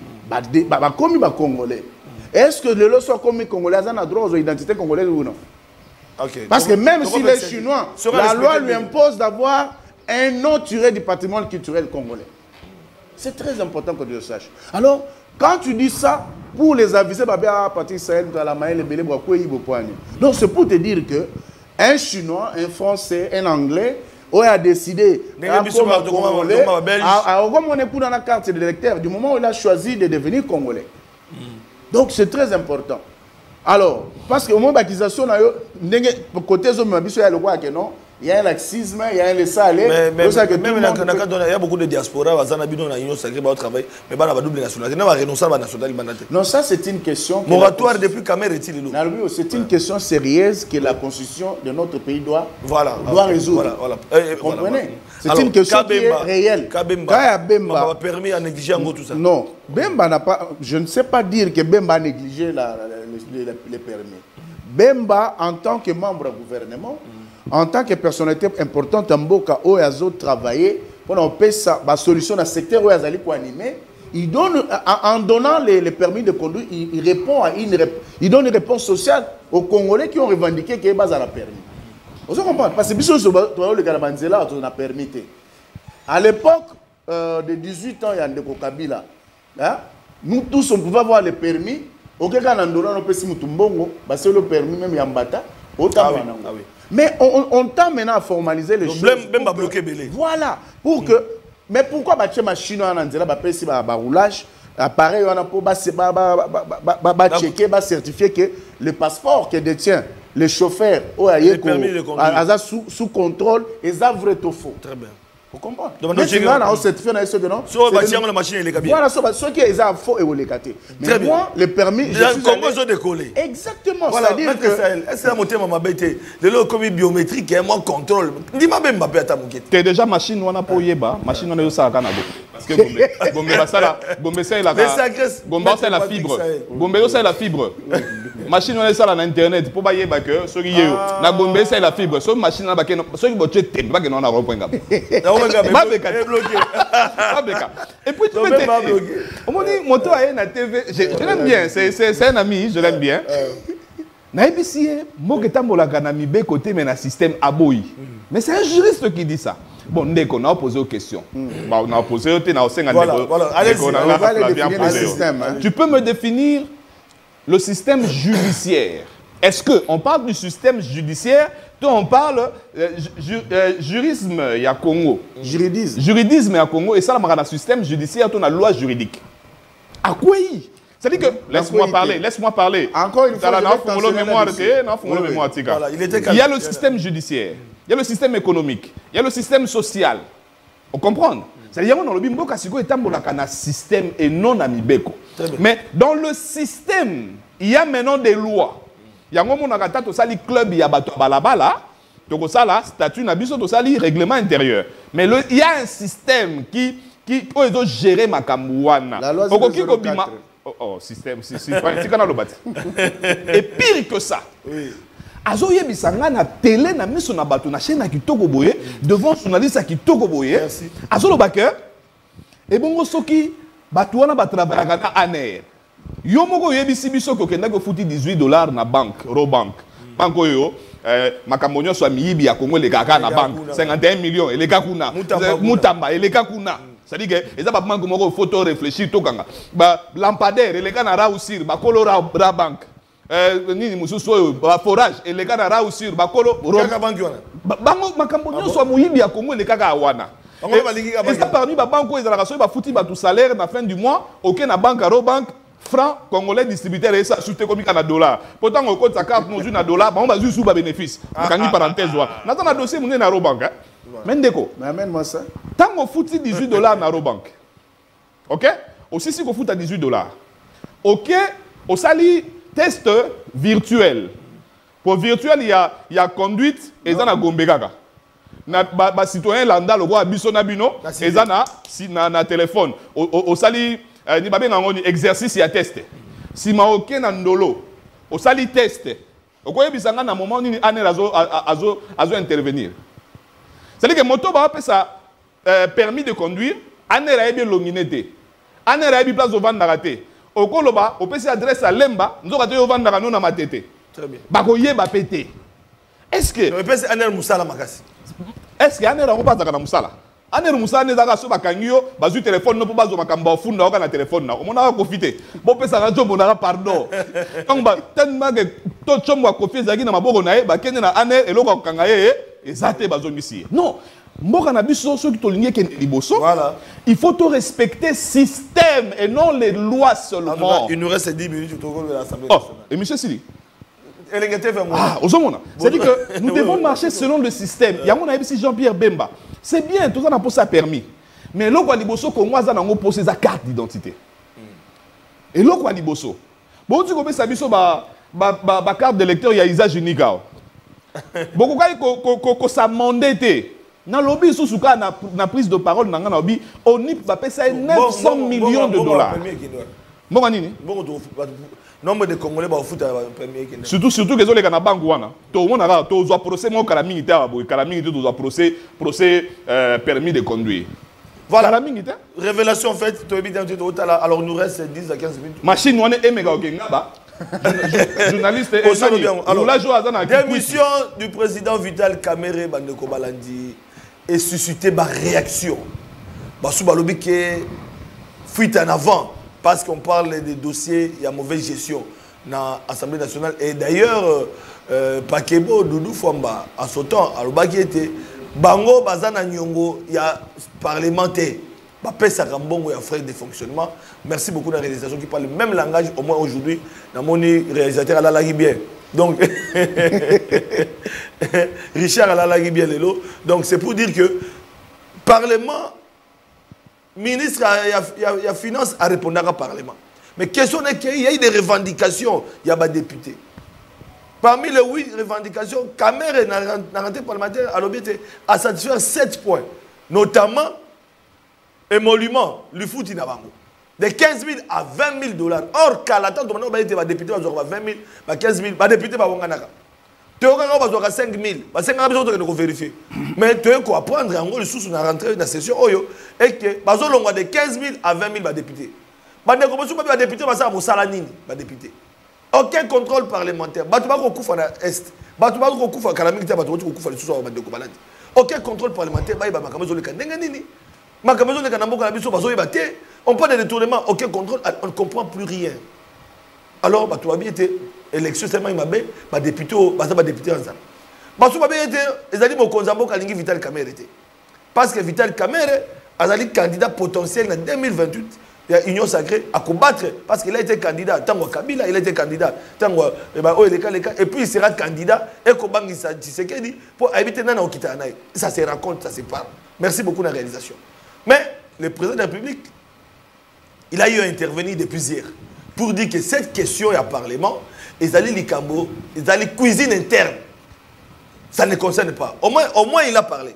comme les Congolais. Est-ce que le lot soit comme les Congolais, ils ont droit aux identités congolaises ou non? Parce que même si les Chinois, la loi lui impose d'avoir un nom tiré du patrimoine culturel congolais. C'est très important que tu le saches. Alors, quand tu dis ça, pour les aviser, Patrick Sahel, donc c'est pour te dire que un Chinois, un Français, un Anglais, on a décidé, comme on est dans la carte d'électeur, du moment où il a choisi de devenir Congolais. Donc c'est très important. Alors, parce que au moment de l'accusation, côté il y a un laxisme, il y a un laisser-aller.
Mais même il y a beaucoup de diaspora, il y a une sacrée travail, mais il y a une double nationalité.
Non, ça c'est une question.
Moratoire depuis Cameroun est-il là?
C'est une question sérieuse que la constitution de notre pays doit résoudre. Vous comprenez? C'est une question qui est réelle.
Bemba a permis à négliger tout ça.
Non, Bemba n'a pas. Je ne sais pas dire que Bemba a négligé les permis. Bemba, en tant que membre du gouvernement, en tant que personnalité importante, en Mboka, où il a travaillé, pour la solution dans le secteur où il a animé, il donne, en donnant les permis de conduire, il répond à il donne une réponse sociale aux Congolais qui ont revendiqué qu'il y a base à la permis. Vous comprenez? Parce que le Karabanzela a permis. À l'époque de 18 ans, il y a un Kabila. Nous tous, on pouvait avoir les permis. Ok, quand on peut si c'est le permis même Yambata. Mais on tend maintenant à formaliser les choses.
Bemba bloqué belé.
Voilà. Pour que. Mais pourquoi les machines en Anzela ba roulage? Appareil, on a pour checker, certifier que le passeport que détient le chauffeur sous contrôle, et ça vrai tout faux.
Très bien.
Vous comprenez? Maintenant, on certifie non.
La machine est bien.
Voilà, ce qui est faux et le caté. Mais moi, le permis.
Comment je décoller?
Exactement.
Voilà, c'est-à-dire que. Est-ce que la montée m'a bêté? Le commis biométrique et moi contrôle. Dis-moi même ma bête à mon quête.
T'es déjà machine, on a pas yéba. Machine, on est au Saragana. Parce que Gombe, c'est la fibre. Gombe, c'est la fibre. Machine, on est ça dans Internet. Pour pas yéba que, ce qui est. La Gombe, c'est la fibre. Ce machine, là, ce qui est t'es pas que non, on a repris. Et puis tu peux on m'a dit moto à la TV, je l'aime bien, c'est un ami, je l'aime bien. Na ebisi moketa molaka na mibe côté mais na système aboyi. Mais c'est un juriste qui dit ça. Bon, ndeko on a posé aux questions. On a posé na osenga ndeko. Tu peux me définir le système judiciaire? Est-ce que on parle du système judiciaire? On parle jurisme à Congo. Juridisme à Congo. Et ça, on a un système judiciaire, on a une loi juridique. À quoi? C'est-à-dire que, laisse-moi parler.
Encore une fois,
il y a le système judiciaire, il y a le système économique, il y a le système social. Vous comprenez? C'est-à-dire qu'on a un système et non amibeko. Mais dans le système, il y a maintenant des lois. Il y a un club, il y a balabala, statut nabiso, règlement intérieur. Mais il y a un système qui peut gérer ma kamouana.
La loi
système, et pire que ça. Azo yebisanga na télé na miso na bato na chaîne na kitoko boye devant journaliste à kitoko boye. Azo lo baker. Et bongo soki bato wana ba travailler na aner. Yo moko yebisi biso ko kenda ko futi $18 na banque, Robank. Banko yo makambo nyonso miyibi ya Congo le kaka na banque 51 millions et le kakuna mutamba et le kakuna. C'est-à-dire que les gens ne peuvent pas photo réfléchir tout kanga. Ba lampadaire et les gars na rausir ba kolo ra banque. Nini mususu ba forage et les gars na rausir ba kolo
kaka banque wana.
Bango makambo nyonso muyibi ya Congo le kaka wana. Et ça parmi ba banque ils ala so ba futi ba tout salaire na fin du mois, OK na banque Robank franc congolais distributeur et ça soute comme na dollar. Pourtant on compte sa carte nous na dollar, ba on va juste sous ba bénéfice. Kangi parenthèse wa. Na ton dossier mon na Robank. Mendeko.
Mais amène-moi ça.
Tant qu'on fout $18 na Robank. OK? Aussi si on fout à $18. OK? Au sali test virtuel. Pour virtuel il y a conduite et ça na Gombe kaka. Na ba citoyen landa le roi biso na bino et ça na téléphone. Au sali ni ba benga ngoni exercice ya test. Si ma OK na ndolo. Au sali test. Okoye bisanga na moment ni aner azo intervenir. C'est-à-dire que moto va appeler ça permis de conduire, aner a bien longinete. Aner a bien place de vandaraté. Au koloba, au PC adresse à Lemba, nous avons été vandara non na matete.
Très bien.
Bakoye ba pété. Est-ce que
le PC aner musala makasi.
Est-ce que aner on pas na musala? Aner musala ne zaka so bakangio, bazu téléphone no po bazo makamba funda na téléphone na. On a profité. Bon PC radio monara pardon. Donc ba tellement que to chombo a Kofi ezaki na maboko na ye ba kende na ane eloko kanga ye ezate bazongisi. Non. Mboka na biso ceux qui tolingi ke liboso. Voilà. Il faut to respecter système et non les lois seulement.
Il nous reste 10 minutes autour de l'Assemblée
nationale. Et monsieur Sili. Ah, c'est-à-dire que nous devons marcher selon le système. Il y a mon avis, Jean-Pierre Bemba. C'est bien, tout ça n'a pas ça permis. Mais là, quoi, liboso, qu'on a posé sa carte d'identité. Et là, quoi, liboso. Bon, tu connais ça, ma carte d'électeur, il y a usage unique. Beaucoup de ça mandaté. Dans le lobby, sous la prise de parole, on va payer 900 millions de dollars. Bon,
nombre de Congolais au foot premier.
Surtout que les gens na banque wana. Tout le monde a tout procès mon kala militaire boy, kala militaire tout procès permis de conduire.
Voilà. Révélation faite, alors il nous reste 10 à 15 minutes.
Machine wana emega okenga ba. Journaliste et
démission du président Vital Kamerhe Bandeko Balandi et suscité par réaction. Basou balobi ke fuite en avant. Parce qu'on parle des dossiers, il y a mauvaise gestion dans l'Assemblée nationale. Et d'ailleurs, Pakebo, Doudou Fomba, à ce temps, à l'Obaki était, Bango, Bazana Nyongo, il y a parlementaire. Il y a frais de fonctionnement. Merci beaucoup de la réalisation qui parle le même langage, au moins aujourd'hui, dans mon réalisateur à la bien. Donc, Richard à la bien, donc c'est pour dire que Parlement. Ministre, il y a finance à répondre au Parlement. Mais question est qu'il y a eu des revendications, il y a des députés. Parmi les 8 revendications, Kamerhe n'a rentré parlementaire à satisfaire 7 points. Notamment, émolument, le foot inabango. De 15 000 à 20 000 dollars. Or, qu'à l'attente, on va être député, on va 20 000, 15 000, député, on va 5 000, 5 000 vérifier. Mais tu peux apprendre en gros les sous na rentrée dans la session et que bazolongwa de 15 000 à 20 000 députés. Bande comme ba député ba sa mosala nini ba député. Aucun contrôle parlementaire. Batu ba ko kufa na est. Batu ba ko kufa kala militaire batu ko kufa les sous bande ko baladi. Aucun contrôle parlementaire ba makambo le kandenga nini. Makambo le kanambo na biso bazo ba té. On parle de détournement, aucun contrôle, on ne comprend plus rien. Alors batu ba bien été élection seulement il m'a bé ba député ba député ensemble. Parce que les alliés Mokonzambo Kalingi Vital Kamerhe. Parce que Vital Kamerhe a été candidat potentiel en 2028. Il y a Union Sacrée à combattre. Parce qu'il a été candidat. Tango Kabila, il a été candidat. Tango et puis il sera candidat. Et Kobangi Tshisekedi pour habiter dans Okitanaï. Ça se raconte, ça se parle. Merci beaucoup de la réalisation. Mais le président de la République, il a eu à intervenir depuis hier pour dire que cette question est à Parlement. Ils allaient Likambo, ils allaient cuisine interne. Ça ne concerne pas. Au moins, il a parlé.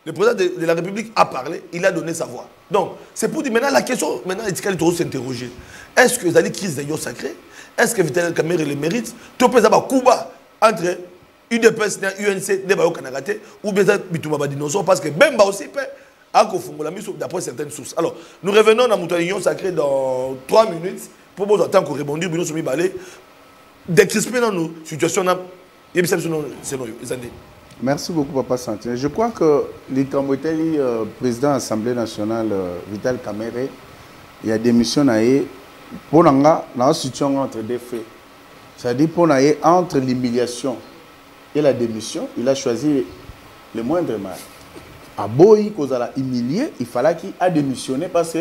Le président de la République a parlé, il a donné sa voix. Donc, c'est pour dire maintenant la question, maintenant, il faut s'interroger. Est-ce que vous allez crise d'union sacrée? Est-ce que Vital Kamerhe le mérite? Tout peut avoir Kuba entre UDPS et UNC, ou bien Bitouma Badinoso, parce que Bemba aussi peut d'après certaines sources. Alors, nous revenons dans l'union sacrée dans 3 minutes pour vous attendre qu'on rebondisse, nous sommes allés décrisper dans nos situations.
Merci beaucoup, Papa Santine. Je crois que le président de l'Assemblée nationale, Vital Kamerhe, il a démissionné pour la situation entre deux faits. C'est-à-dire pour entre l'humiliation et la démission, il a choisi le moindre mal. À Boy, qu'on a humilié, il fallait qu'il a démissionné parce que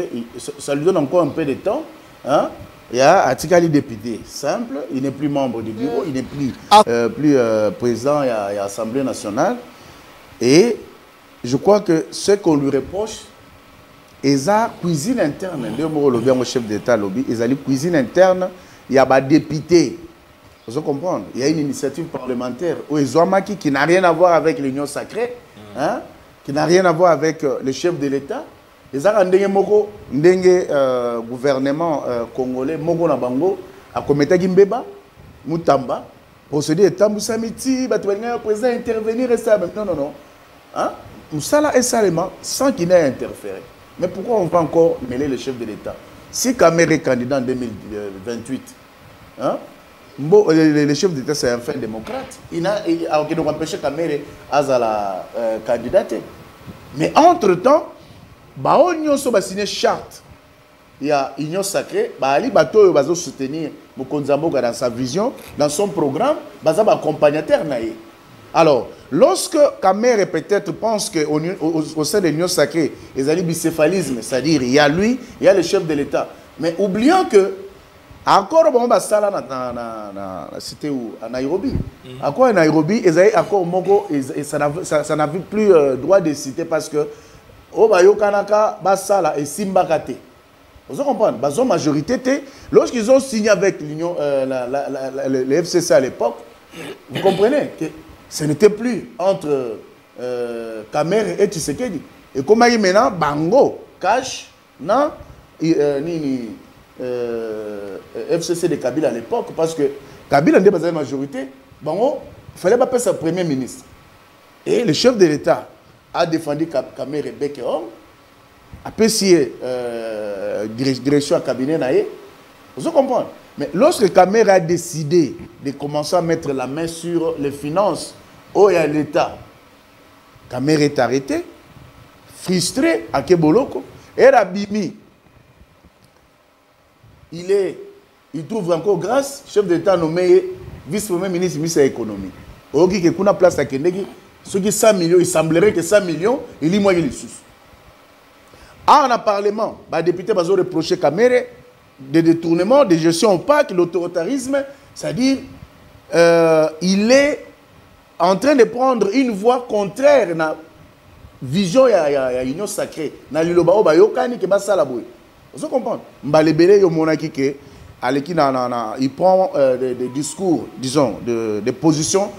ça lui donne encore un peu de temps. Hein? Il y a Atikali député simple, il n'est plus membre du bureau, il n'est plus, président de l'Assemblée nationale. Et je crois que ce qu'on lui reproche, ils ont cuisine interne. Deux mots, le chef d'État, ils ont cuisine interne, il y a des députés. Vous comprenez? Il y a une initiative parlementaire où ils ont marqué qui n'a rien à voir avec l'Union sacrée, hein, qui n'a rien à voir avec le chef de l'État. Les Arandenge Moko, Ndenge gouvernement congolais, Moko Nabango, a commetté Gimbeba, Moutamba, procédé et Tambousamiti, le président intervenir et ça. Non, non, non. Hein? Moussala est salement sans qu'il n'ait interféré. Mais pourquoi on va encore mêler le chef de l'État? Si Kamerhe est candidat en 2028, hein? Le chef d'État c'est un fin démocrate. Il a empêché Kamerhe à la candidate. Mais entre-temps, on a signé charte il y a Union Sacrée, Ali Bato va soutenir Mokonzamboka dans sa vision, dans son programme, Baza va accompagnateur. Alors, lorsque Kamer peut-être pense qu'au sein de l'Union Sacrée, il y a le bicéphalisme, c'est-à-dire il y a lui, il y a le chef de l'État. Mais oublions que, encore bon, c'était où? À Nairobi. Encore à Nairobi, ils avaient encore Mogo, et ça n'avait plus droit de citer parce que, au Bayo Kanaka, Basala et Simbakate. Vous comprenez? La majorité, lorsqu'ils ont signé avec l'Union, le FCC à l'époque, vous comprenez que ce n'était plus entre Kamer et Tshisekedi. Et comme il maintenant, Bango, Cash, non, FCC de Kabila à l'époque, parce que Kabila n'était pas la majorité, Bango, il fallait pas faire sa premier ministre. Et le chef de l'État a défendu Kamer et Bekeom, a apprécié direction à cabinet naïe. Vous comprenez? Mais lorsque Kamer a décidé de commencer à mettre la main sur les finances où il y a l'État, Kamer est arrêté, frustré à Keboloko, et Rabimi, il trouve encore grâce, chef d'État nommé vice-premier ministre de l'économie. Au qui a place à Kendegi, ceux qui 100 millions, il semblerait que 100 millions, il y a moyen de sous. En un parlement, les députés ont reproché Kamer de détournement, de gestion opaque, l'autoritarisme, c'est-à-dire il est en train de prendre une voie contraire à la vision de l'Union Sacrée. Vous comprenez? Il prend des discours, disons, des positions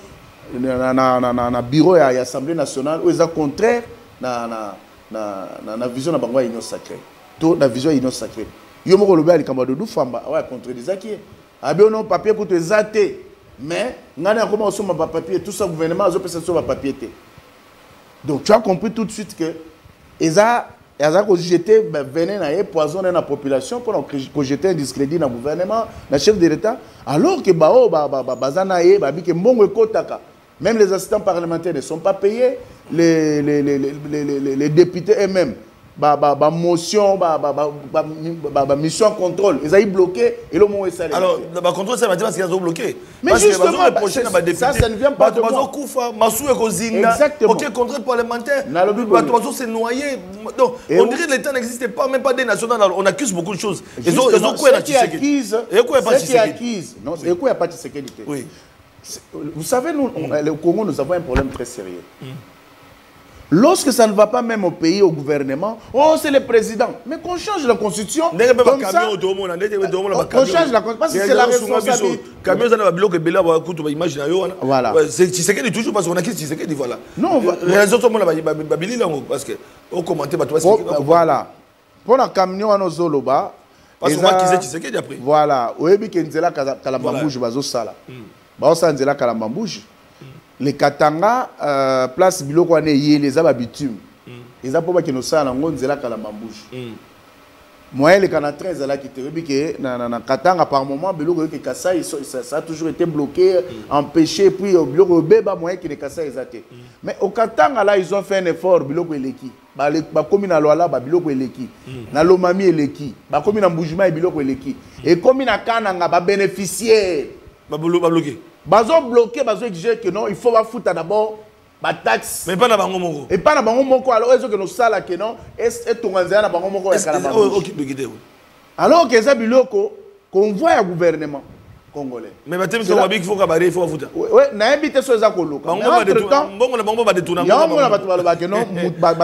dans le bureau de l'Assemblée nationale où ils sont contraires à la vision de l'Union Sacrée. La vision de l'Union Sacrée. Yo moko lobe ali kamba dodu famba wa contre des acquis abio non papier ko te zate mais ngana comment on ma papier tout ça gouvernement azo pesa so papier té. Donc tu as compris tout de suite que eza ko jeter venin na poison dans la population pour jeter un discrédit dans le gouvernement le chef de l'État alors que bazana ye babi ke mbongo ekotaka même les assistants parlementaires ne sont pas payés les députés eux-mêmes motion, mission contrôle, ils ont bloqué et le mot est salé.
Alors, le contrôle, ça veut dire qu'ils ont bloqué.
Mais justement, ça ne vient pas de moi.
Exactement. Ok, contrôle parlementaire. C'est noyé. Donc, on dirait que l'État n'existait pas, même pas des nationales. On accuse beaucoup de choses. Ils ont quoi la Tshisekedi? Et quoi pas Tshisekedi? Non, et quoi pas Tshisekedi? Oui.
Vous savez, nous, au Congo, nous avons un problème très sérieux. Lorsque ça ne va pas même au pays, au gouvernement, oh c'est le président. Mais qu'on change la constitution. Comme ça, qu'on change la constitution. Parce que c'est la responsabilité. Voilà.
C'est Tshisekedi toujours parce qu'on a quitté Tshisekedi, voilà.
Non,
les autres parce que on commentait
voilà. Pour un camion à nos zoloba.
Parce qu'on a quitté Tshisekedi après.
Voilà. Oyebi kenzela kalambambouji bazo sala. Baosa nzela kalambambouji. Les Katanga, place biloko ane yé les ababitumes. Les apoba qui nous sala ngonzela kalambambouji. Moi les Canadiens zala qui te rebi que na Katanga par moment biloko que Kasai ça a toujours été bloqué, empêché puis biloko beba moyen que les Kasai ezate. Mais au Katanga là ils ont fait un effort biloko eleki. Ba komi na Loala ba biloko eleki. Na Lomami eleki. Ba komi na Mbujima biloko eleki. Et komi na Kananga ba bénéficiaire.
Ba bloqué.
Bazo bloqué, bazo exiger que non, il faut foutre d'abord la taxe.
Mais pas dans Bango Moko.
Et pas dans Bango Moko, alors est-ce que nous salons que non, est-ce que nous avons Bango Moko et alors que ça biloko qu'on voit au gouvernement congolais.
Mais maintenant il faut cabaret, il faut foutre.
Oui, na invité sur ça coloka.
Bango ba détourner.
Ya mona batu ba que non, ba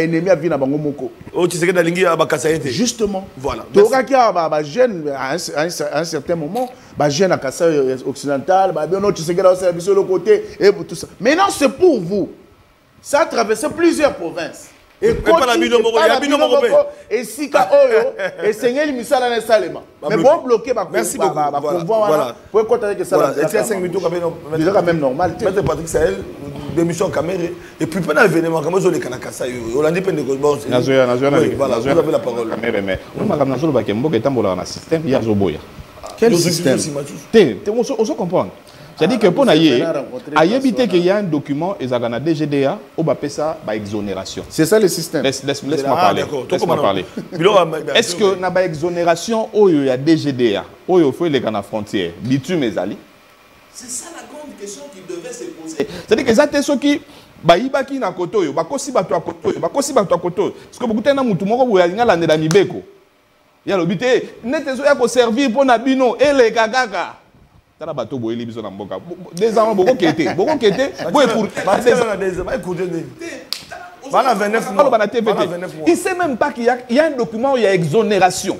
ennemi a vu na Bango Moko.
Oh tu sais que dans lingi ba Kasaïté.
Justement.
Voilà.
Donc il y a ba jeune à un certain moment, ba jeune à Kasaï occidental, ba bien non tu sais que là sur le côté et tout ça. Maintenant c'est pour vous. Ça a traversé plusieurs provinces. Et
pas la bino moko, ya bino moko
et sika oyo et sengeli misala na salema. Mais bon bloquer ba
merci beaucoup.
Voilà. Pour côté que ça.
C'est 5 minutes
quand même normal.
Maître Patrick Sahel démission caméra et puis pendant l'événement comme zo le kanakasa yo Hollande pen de bon.
Nazoya
vous avez la parole.
Caméra mais on m'a comme nazo ba kembo ke tambola na système ya zo boya.
Quel système?
On se comprend. C'est-à-dire que pour naïe, à éviter qu'il y ait un document et ça a DGDA ou bah ça bah exonération.
C'est ça le système.
Laisse-moi parler. Laisse-moi parler. Est-ce que na bah exonération ou il y a DGDA ou il faut les gars à frontière, bitume et ali? C'est ça la grande question qui devait se poser. C'est-à-dire que ça ceux qui bah ibaki na koto bah kosi ba to koto bah kosi ba to koto. Parce que beaucoup de gens mutu moko boya ngala ndela mibeko. Ya lobité netezo ya ko servir pour na bino et les gagaga. Tala bato boyeli biso na mboka. Des ans beaucoup qui étaient boye pour il sait même pas qu'il y a un document où il y a exonération.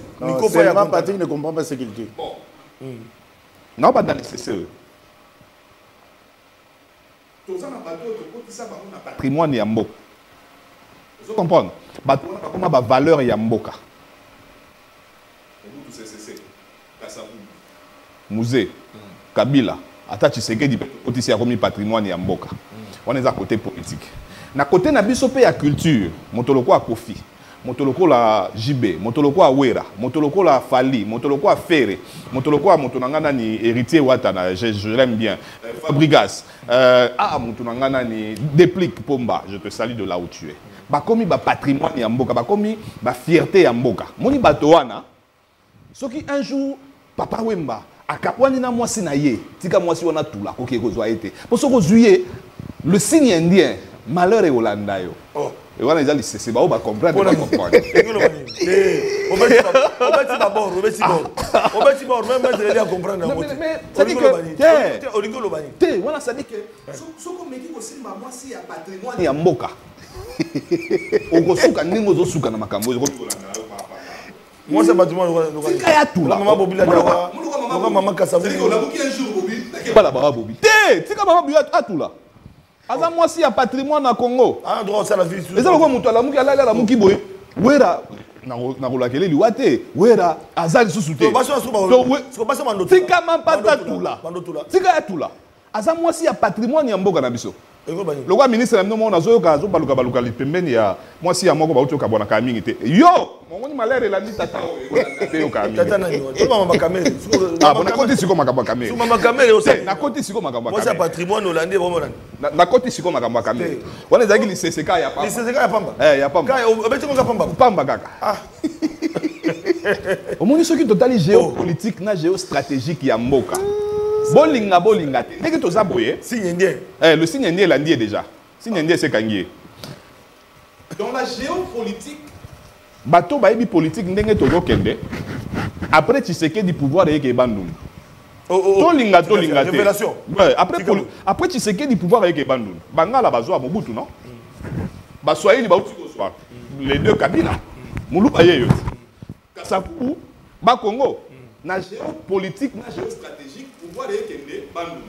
Patrick ne comprend pas ce qu'il dit.
Non, pas dans le CCE. Patrimoine ya mboka. Vous comprenez? Bato na comment ba valeur ya mboka. Musée Kabila ata Tshisekedi otisi ya komi patrimoine ya mboka. On est à côté politique. Na côté na biso pe ya culture, motoloko a Kofi, motoloko la JB, motoloko a Wera, motoloko la Fali, motoloko a Ferre, motoloko a motonangana ni héritier Watana, je l'aime bien. Fabrigas, motonangana ni Déplique Pomba, je te salue de là où tu es. Ba komi ba patrimoine ya mboka, ba komi ba fierté ya mboka. Moni bato wana, soki un jour papa Wemba akapwani na mwasi na ye, tika mwasi wana tula koki kozwa été. Pour ce que le signe indien malheur et Hollanda yo. Oh. Et voilà ils allaient c'est ba comprendre pas comprendre.
Même je comprendre.
Mais ça dit que
Olingo bani.
Té voilà ça dit que soko meki ko simba mwasi ya patrimoine ya mboka. Okosuka ningo zo suka na makambo zo Hollanda yo papa.
Moi c'est patrimoine
la
maman Bobila dawa. Maman Kasavu.
Pas la baba Bobi. Té, tika maman Bobila atula. Aza mwasi ya patrimoine na Congo.
Ah droit ça la vie.
Eza ko mutu ala muki ala la muki boye. Wera na kolakele liwate. Wera azali susute. Tika mapata tula. Tika atula. Aza mwasi ya patrimoine ya mboka na biso. Le roi ministre na mino na zoyo ka zo baluka pembeni ya mwasi ya moko ba utoka bona ka mingi te. Yo, mongoni malere la tata te yo ka mingi.
Tata na yo. To mama kamere.
Ah, bona koti siko makamba kamere.
Mama kamere aussi.
Na koti siko makamba kamere.
Moi c'est patrimoine hollandais vraiment.
Na koti siko makamba kamere. Wana zaki li CCK ya pamba.
Li CCK ya pamba.
Ya pamba.
Ka obeti ngo pamba.
Pamba kaka. Ah. Omoni soki totali géopolitique na géostratégique ya mboka. Bolinga te. Dès que tu as boyé,
signe indien.
Le signe indien l'indien déjà. Signe indien c'est kangié. Dans la géopolitique, bateau baïbi politique ndenge togo kende. Après tu sais que du pouvoir et que bandum. Tolinga te.
Révélation.
Ouais, après tu sais que du pouvoir et que bandum. Bangala bazwa Mobutu non? Baswahili ba uti ko les deux Kabila. Moulou baye yo. Kasakou ba Congo. Na géopolitique, na géostratégique, pouvoir de Kende, Bandung.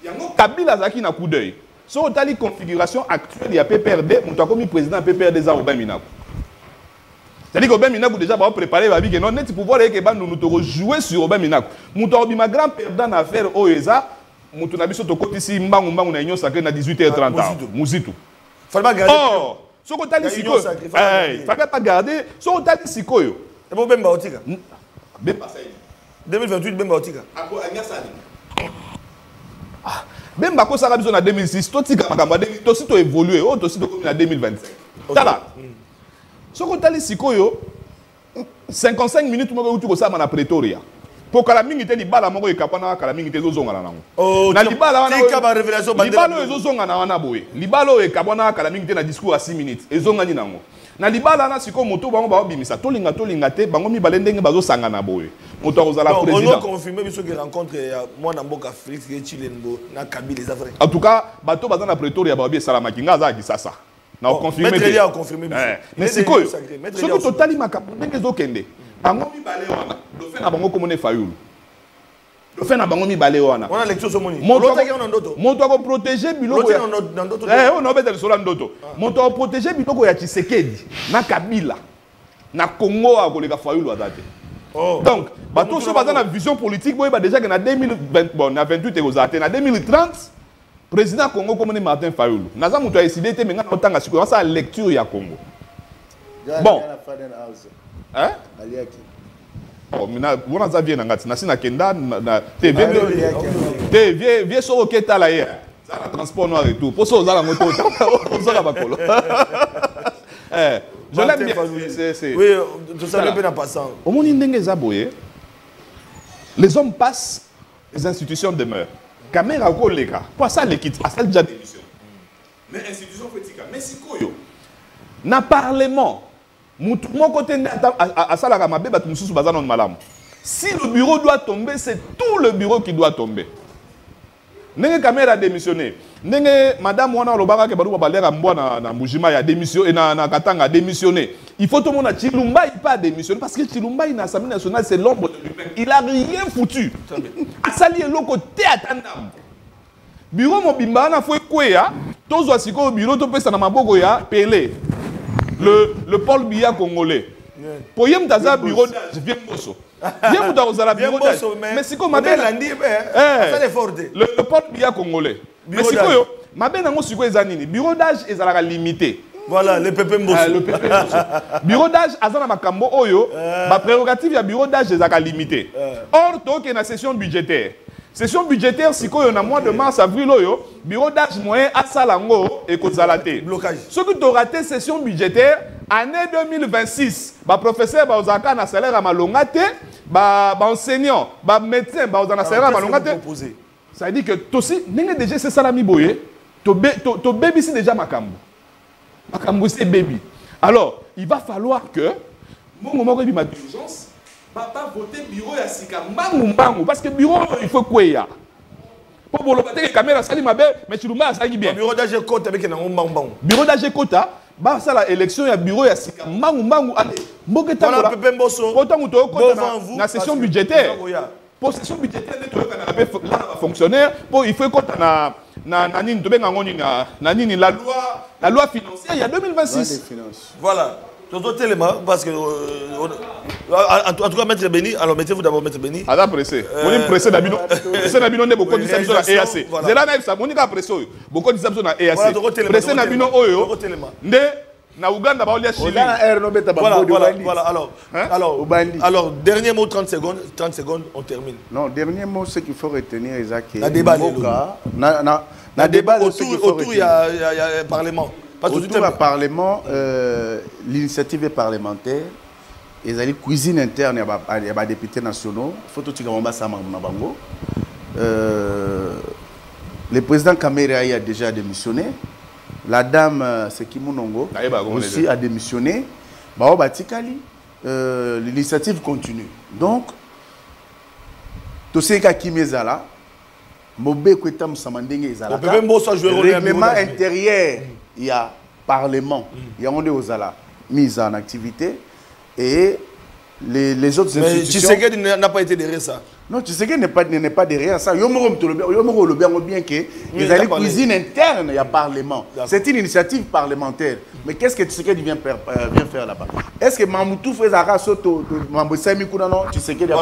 Yango Kabila zaki na coup d'œil. So tali configuration actuelle, il y a PPRD, mon comme président PPRD za Robin Minakou. C'est-à-dire que Robin Minakou déjà va préparer va que non net pouvoir de Bandung nous te jouer sur Robin Minakou. Mon tobi ma grand perdant affaire Oeza, mon to na biso to koti si mbangu na union sacrée na 18h30. Muzitu.
Fallait pas garder.
Oh, so ko tali siko. Fallait pas garder. So tali siko yo.
Et bon Bemba Otika.
Bemba ça
2028 Bemba Otika.
Bemba ko sala biso na 2006 to tika makamba to si to évoluer o to si to comme na 2025. Tala. Soko tali sikoyo 55 minutes moko utu ko sama na Pretoria. Po kala mingi te libala moko ekapana kala mingi te zozonga na nango. Na libala wana
tika ba révélation ba
libala ezozonga na wana boye. Libala ekapana kala mingi te na discours à 6 minutes. Ezonga ni nango. Na libala na siko moto bango ba bimisa tolinga te bango mi balendenge bazo sanga na boye. Moto ozala président.
On a confirmé biso que rencontre moi na mboka Félix ke Chilengo na Kabila les Africains.
En tout cas, bato baza na Pretoria ba bi salama kinga za ki sasa. Na confirmer.
Maître Elia a confirmé biso.
Mais siko soko totali makabo ndenge zo kende. Bango mi bale wana. Do fe na bango komone Fayulu. Do fe na bango mi bale wana.
On a lecture so moni.
Moto ko protéger biloko ya
ndoto.
On a betel sur ndoto. Moto ko protéger biloko ya Tshisekedi na Kabila. Na Congo a koleka Fayulu azate. Oh. Donc, bateau so baza na vision politique boy ba déjà que na 2020 bon na 28 ezate na 2030 président Congo comme Martin Fayulu. Naza muto a décidé te menga otanga siko ça lecture ya Congo. Bon. Hein? Oh, mina bona za bien ngati na sina kenda na TV. Viens sur le quai là hier. Ça le transport noir et tout. Pour ça, on a la moto. On a la bacolo. Je l'aime bien.
Oui, tout ça n'est pas passant.
Au monde indéngé zaboye, les hommes passent, les institutions demeurent. Caméra au collègue. Pour ça, l'équipe, ça déjà démission. Mais institution fait mais si quoi yo? Na parlement, mon côté à ça la ramabé, bah tout sous bazar non malam. Si le bureau doit tomber, c'est tout le bureau qui doit tomber. Nenge caméra a démissionné. Nenge madame wana lobaka ke balu balera mbwa na Mbujima ya démissionné na Katanga a démissionné. Il faut tout le monde à Chilumba il pas démissionné parce que Chilumba dans l'Assemblée nationale c'est l'ombre de lui-même. Il a rien foutu. Asali eloko te atandam. Bureau mobimba na foi kwea, tozo asiko bureau to pesa na maboko ya Pelé. Le Paul Biya congolais. Pour yem taza bureau d'âge viens bosso. Viens vous dans la bureau d'âge. Mais c'est comme Mabé lundi le Paul Biya congolais. Mais c'est quoi yo? Mabé nango siko ezanini. Bureau d'âge ezalaka limité.
Voilà, le Pépé Mbosso.
Le Pépé Mbosso. Bureau d'âge azana makambo oyo, ma prérogative ya bureau d'âge ezalaka limité. Or to ke na session budgétaire. Session budgétaire, si on a mois de mars, avril, bureau d'âge moyen à Salango et Kozalate.
Blocage.
Ce qui a raté session budgétaire, année 2026, le professeur Baozaka na salaire à Malongate, enseignant, médecin, na salaire à Malongate. Ça veut dire que toi aussi, n'est déjà c'est salami boye, to baby c'est déjà Makambo. Makambo c'est baby. Alors, il va falloir que, mon moment où il ma diligence, pas voter bureau ya sika mbangu parce que bureau il faut quoi ya pour voter que caméra sali mabe mais Chilumba ça bien
bureau d'AG Kota avec na mbangu
bureau d'AG Kota ba ça la élection ya bureau ya sika mbangu allez mboketa
voilà Pépé Mbosso
autant muto na session budgétaire pour session budgétaire to kana fonctionnaire pour il faut kota na nini to benga ngoni na nini la loi financière il y a 2026
voilà. Parce que, en tout cas, Maître Béni, alors mettez-vous d'abord Maître Béni.
Ah, pressé. On est pressé d'habitude. Pressé d'habitude, on est beaucoup de discussions à EAC. C'est là, on est pressé. Beaucoup de discussions à EAC. Pressé d'habitude, Oyo. Né, na Ouganda, on est Chili.
Voilà, alors, dernier mot, 30 secondes, on termine.
Non, dernier mot, ce qu'il faut retenir, Isaac.
La débat, autour, il y a un parlement.
Autour du Parlement, l'initiative est parlementaire. Il y a une cuisine interne, il y a des députés nationaux. Il faut tout le monde. Le président Kamere a déjà démissionné. La dame Seki Mounongo aussi a démissionné. L'initiative continue. Donc, tout ce qui est Kimezala, Mobé Kwetam Samandenge Ezala. Règlement intérieur. Il y a Parlement, il y a Ondéozala mise en activité et les autres institutions.
Mais Tshisekedi n'a pas été derrière ça.
Non, Tshisekedi n'est pas derrière ça. Yomoro bien que les alliés cuisine interne, il y a Parlement. C'est une initiative parlementaire. Mais qu'est-ce que Tshisekedi vient faire là-bas? Est-ce que Mamoutou fait Zara Soto, Mambousami Koudano, Tshisekedi a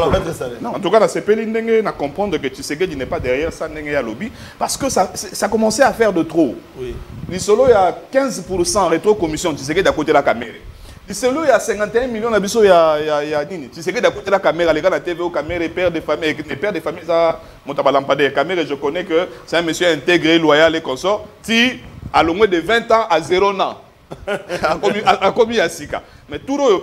non, en tout cas, c'est Pelindenge à comprendre que Tshisekedi n'est pas derrière ça, Ndenge à lobby, parce que ça commençait à faire de trop. Oui. L'Isolo, il y a 15% rétro-commission, Tshisekedi à côté de la caméra. L'Isolo, il y a 51 millions d'habitants, il y a Nini. Tshisekedi à côté de la caméra, les gars de la TV, caméra, les pères de famille, ça, Montabalampade, caméra, je connais que c'est un monsieur intégré, loyal et consort, qui, à l'au moins de 20 ans à 0 ans. A commis à Sika. Mais tout le monde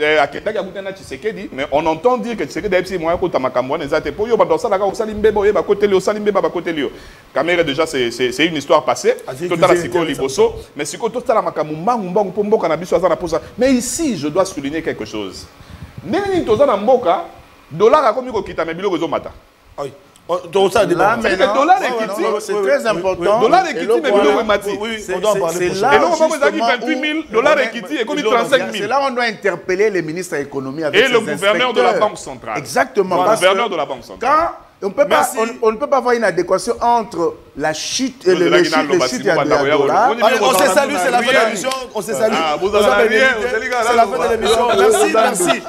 à Ketaka Boutana Tshisekedi, mais on entend dire que Tshisekedi a été moyen pour Tamakambouane, et pour Yoba dans ça, la Salimbe, Boyeba côté Léo, Salimbe, Baba côté Léo. Caméra déjà, c'est une histoire passée. Total Siko Liboso, mais Siko Total Makamumba, Mbang, Pombo, Cannabis, Wazana Posa. Mais ici, je dois souligner quelque chose. Neni Tozana Mboka, dollar a commis au Kitamebilo Rezomata.
Oui. C'est
très important.
Dollar et Kitty, mais Bilo Mati.
On doit en parler.
Et là, on va dire 28 000 dollars et Kitty et comme 35 000.
C'est là où on doit interpeller les ministres de l'économie avec
et le gouverneur de la Banque centrale.
Exactement.
Le gouverneur de la Banque centrale.
On ne peut pas avoir une adéquation entre la chute et le chute à dollar.
On se salue, c'est la fin de l'émission. On se salue. C'est la fin de l'émission. Merci.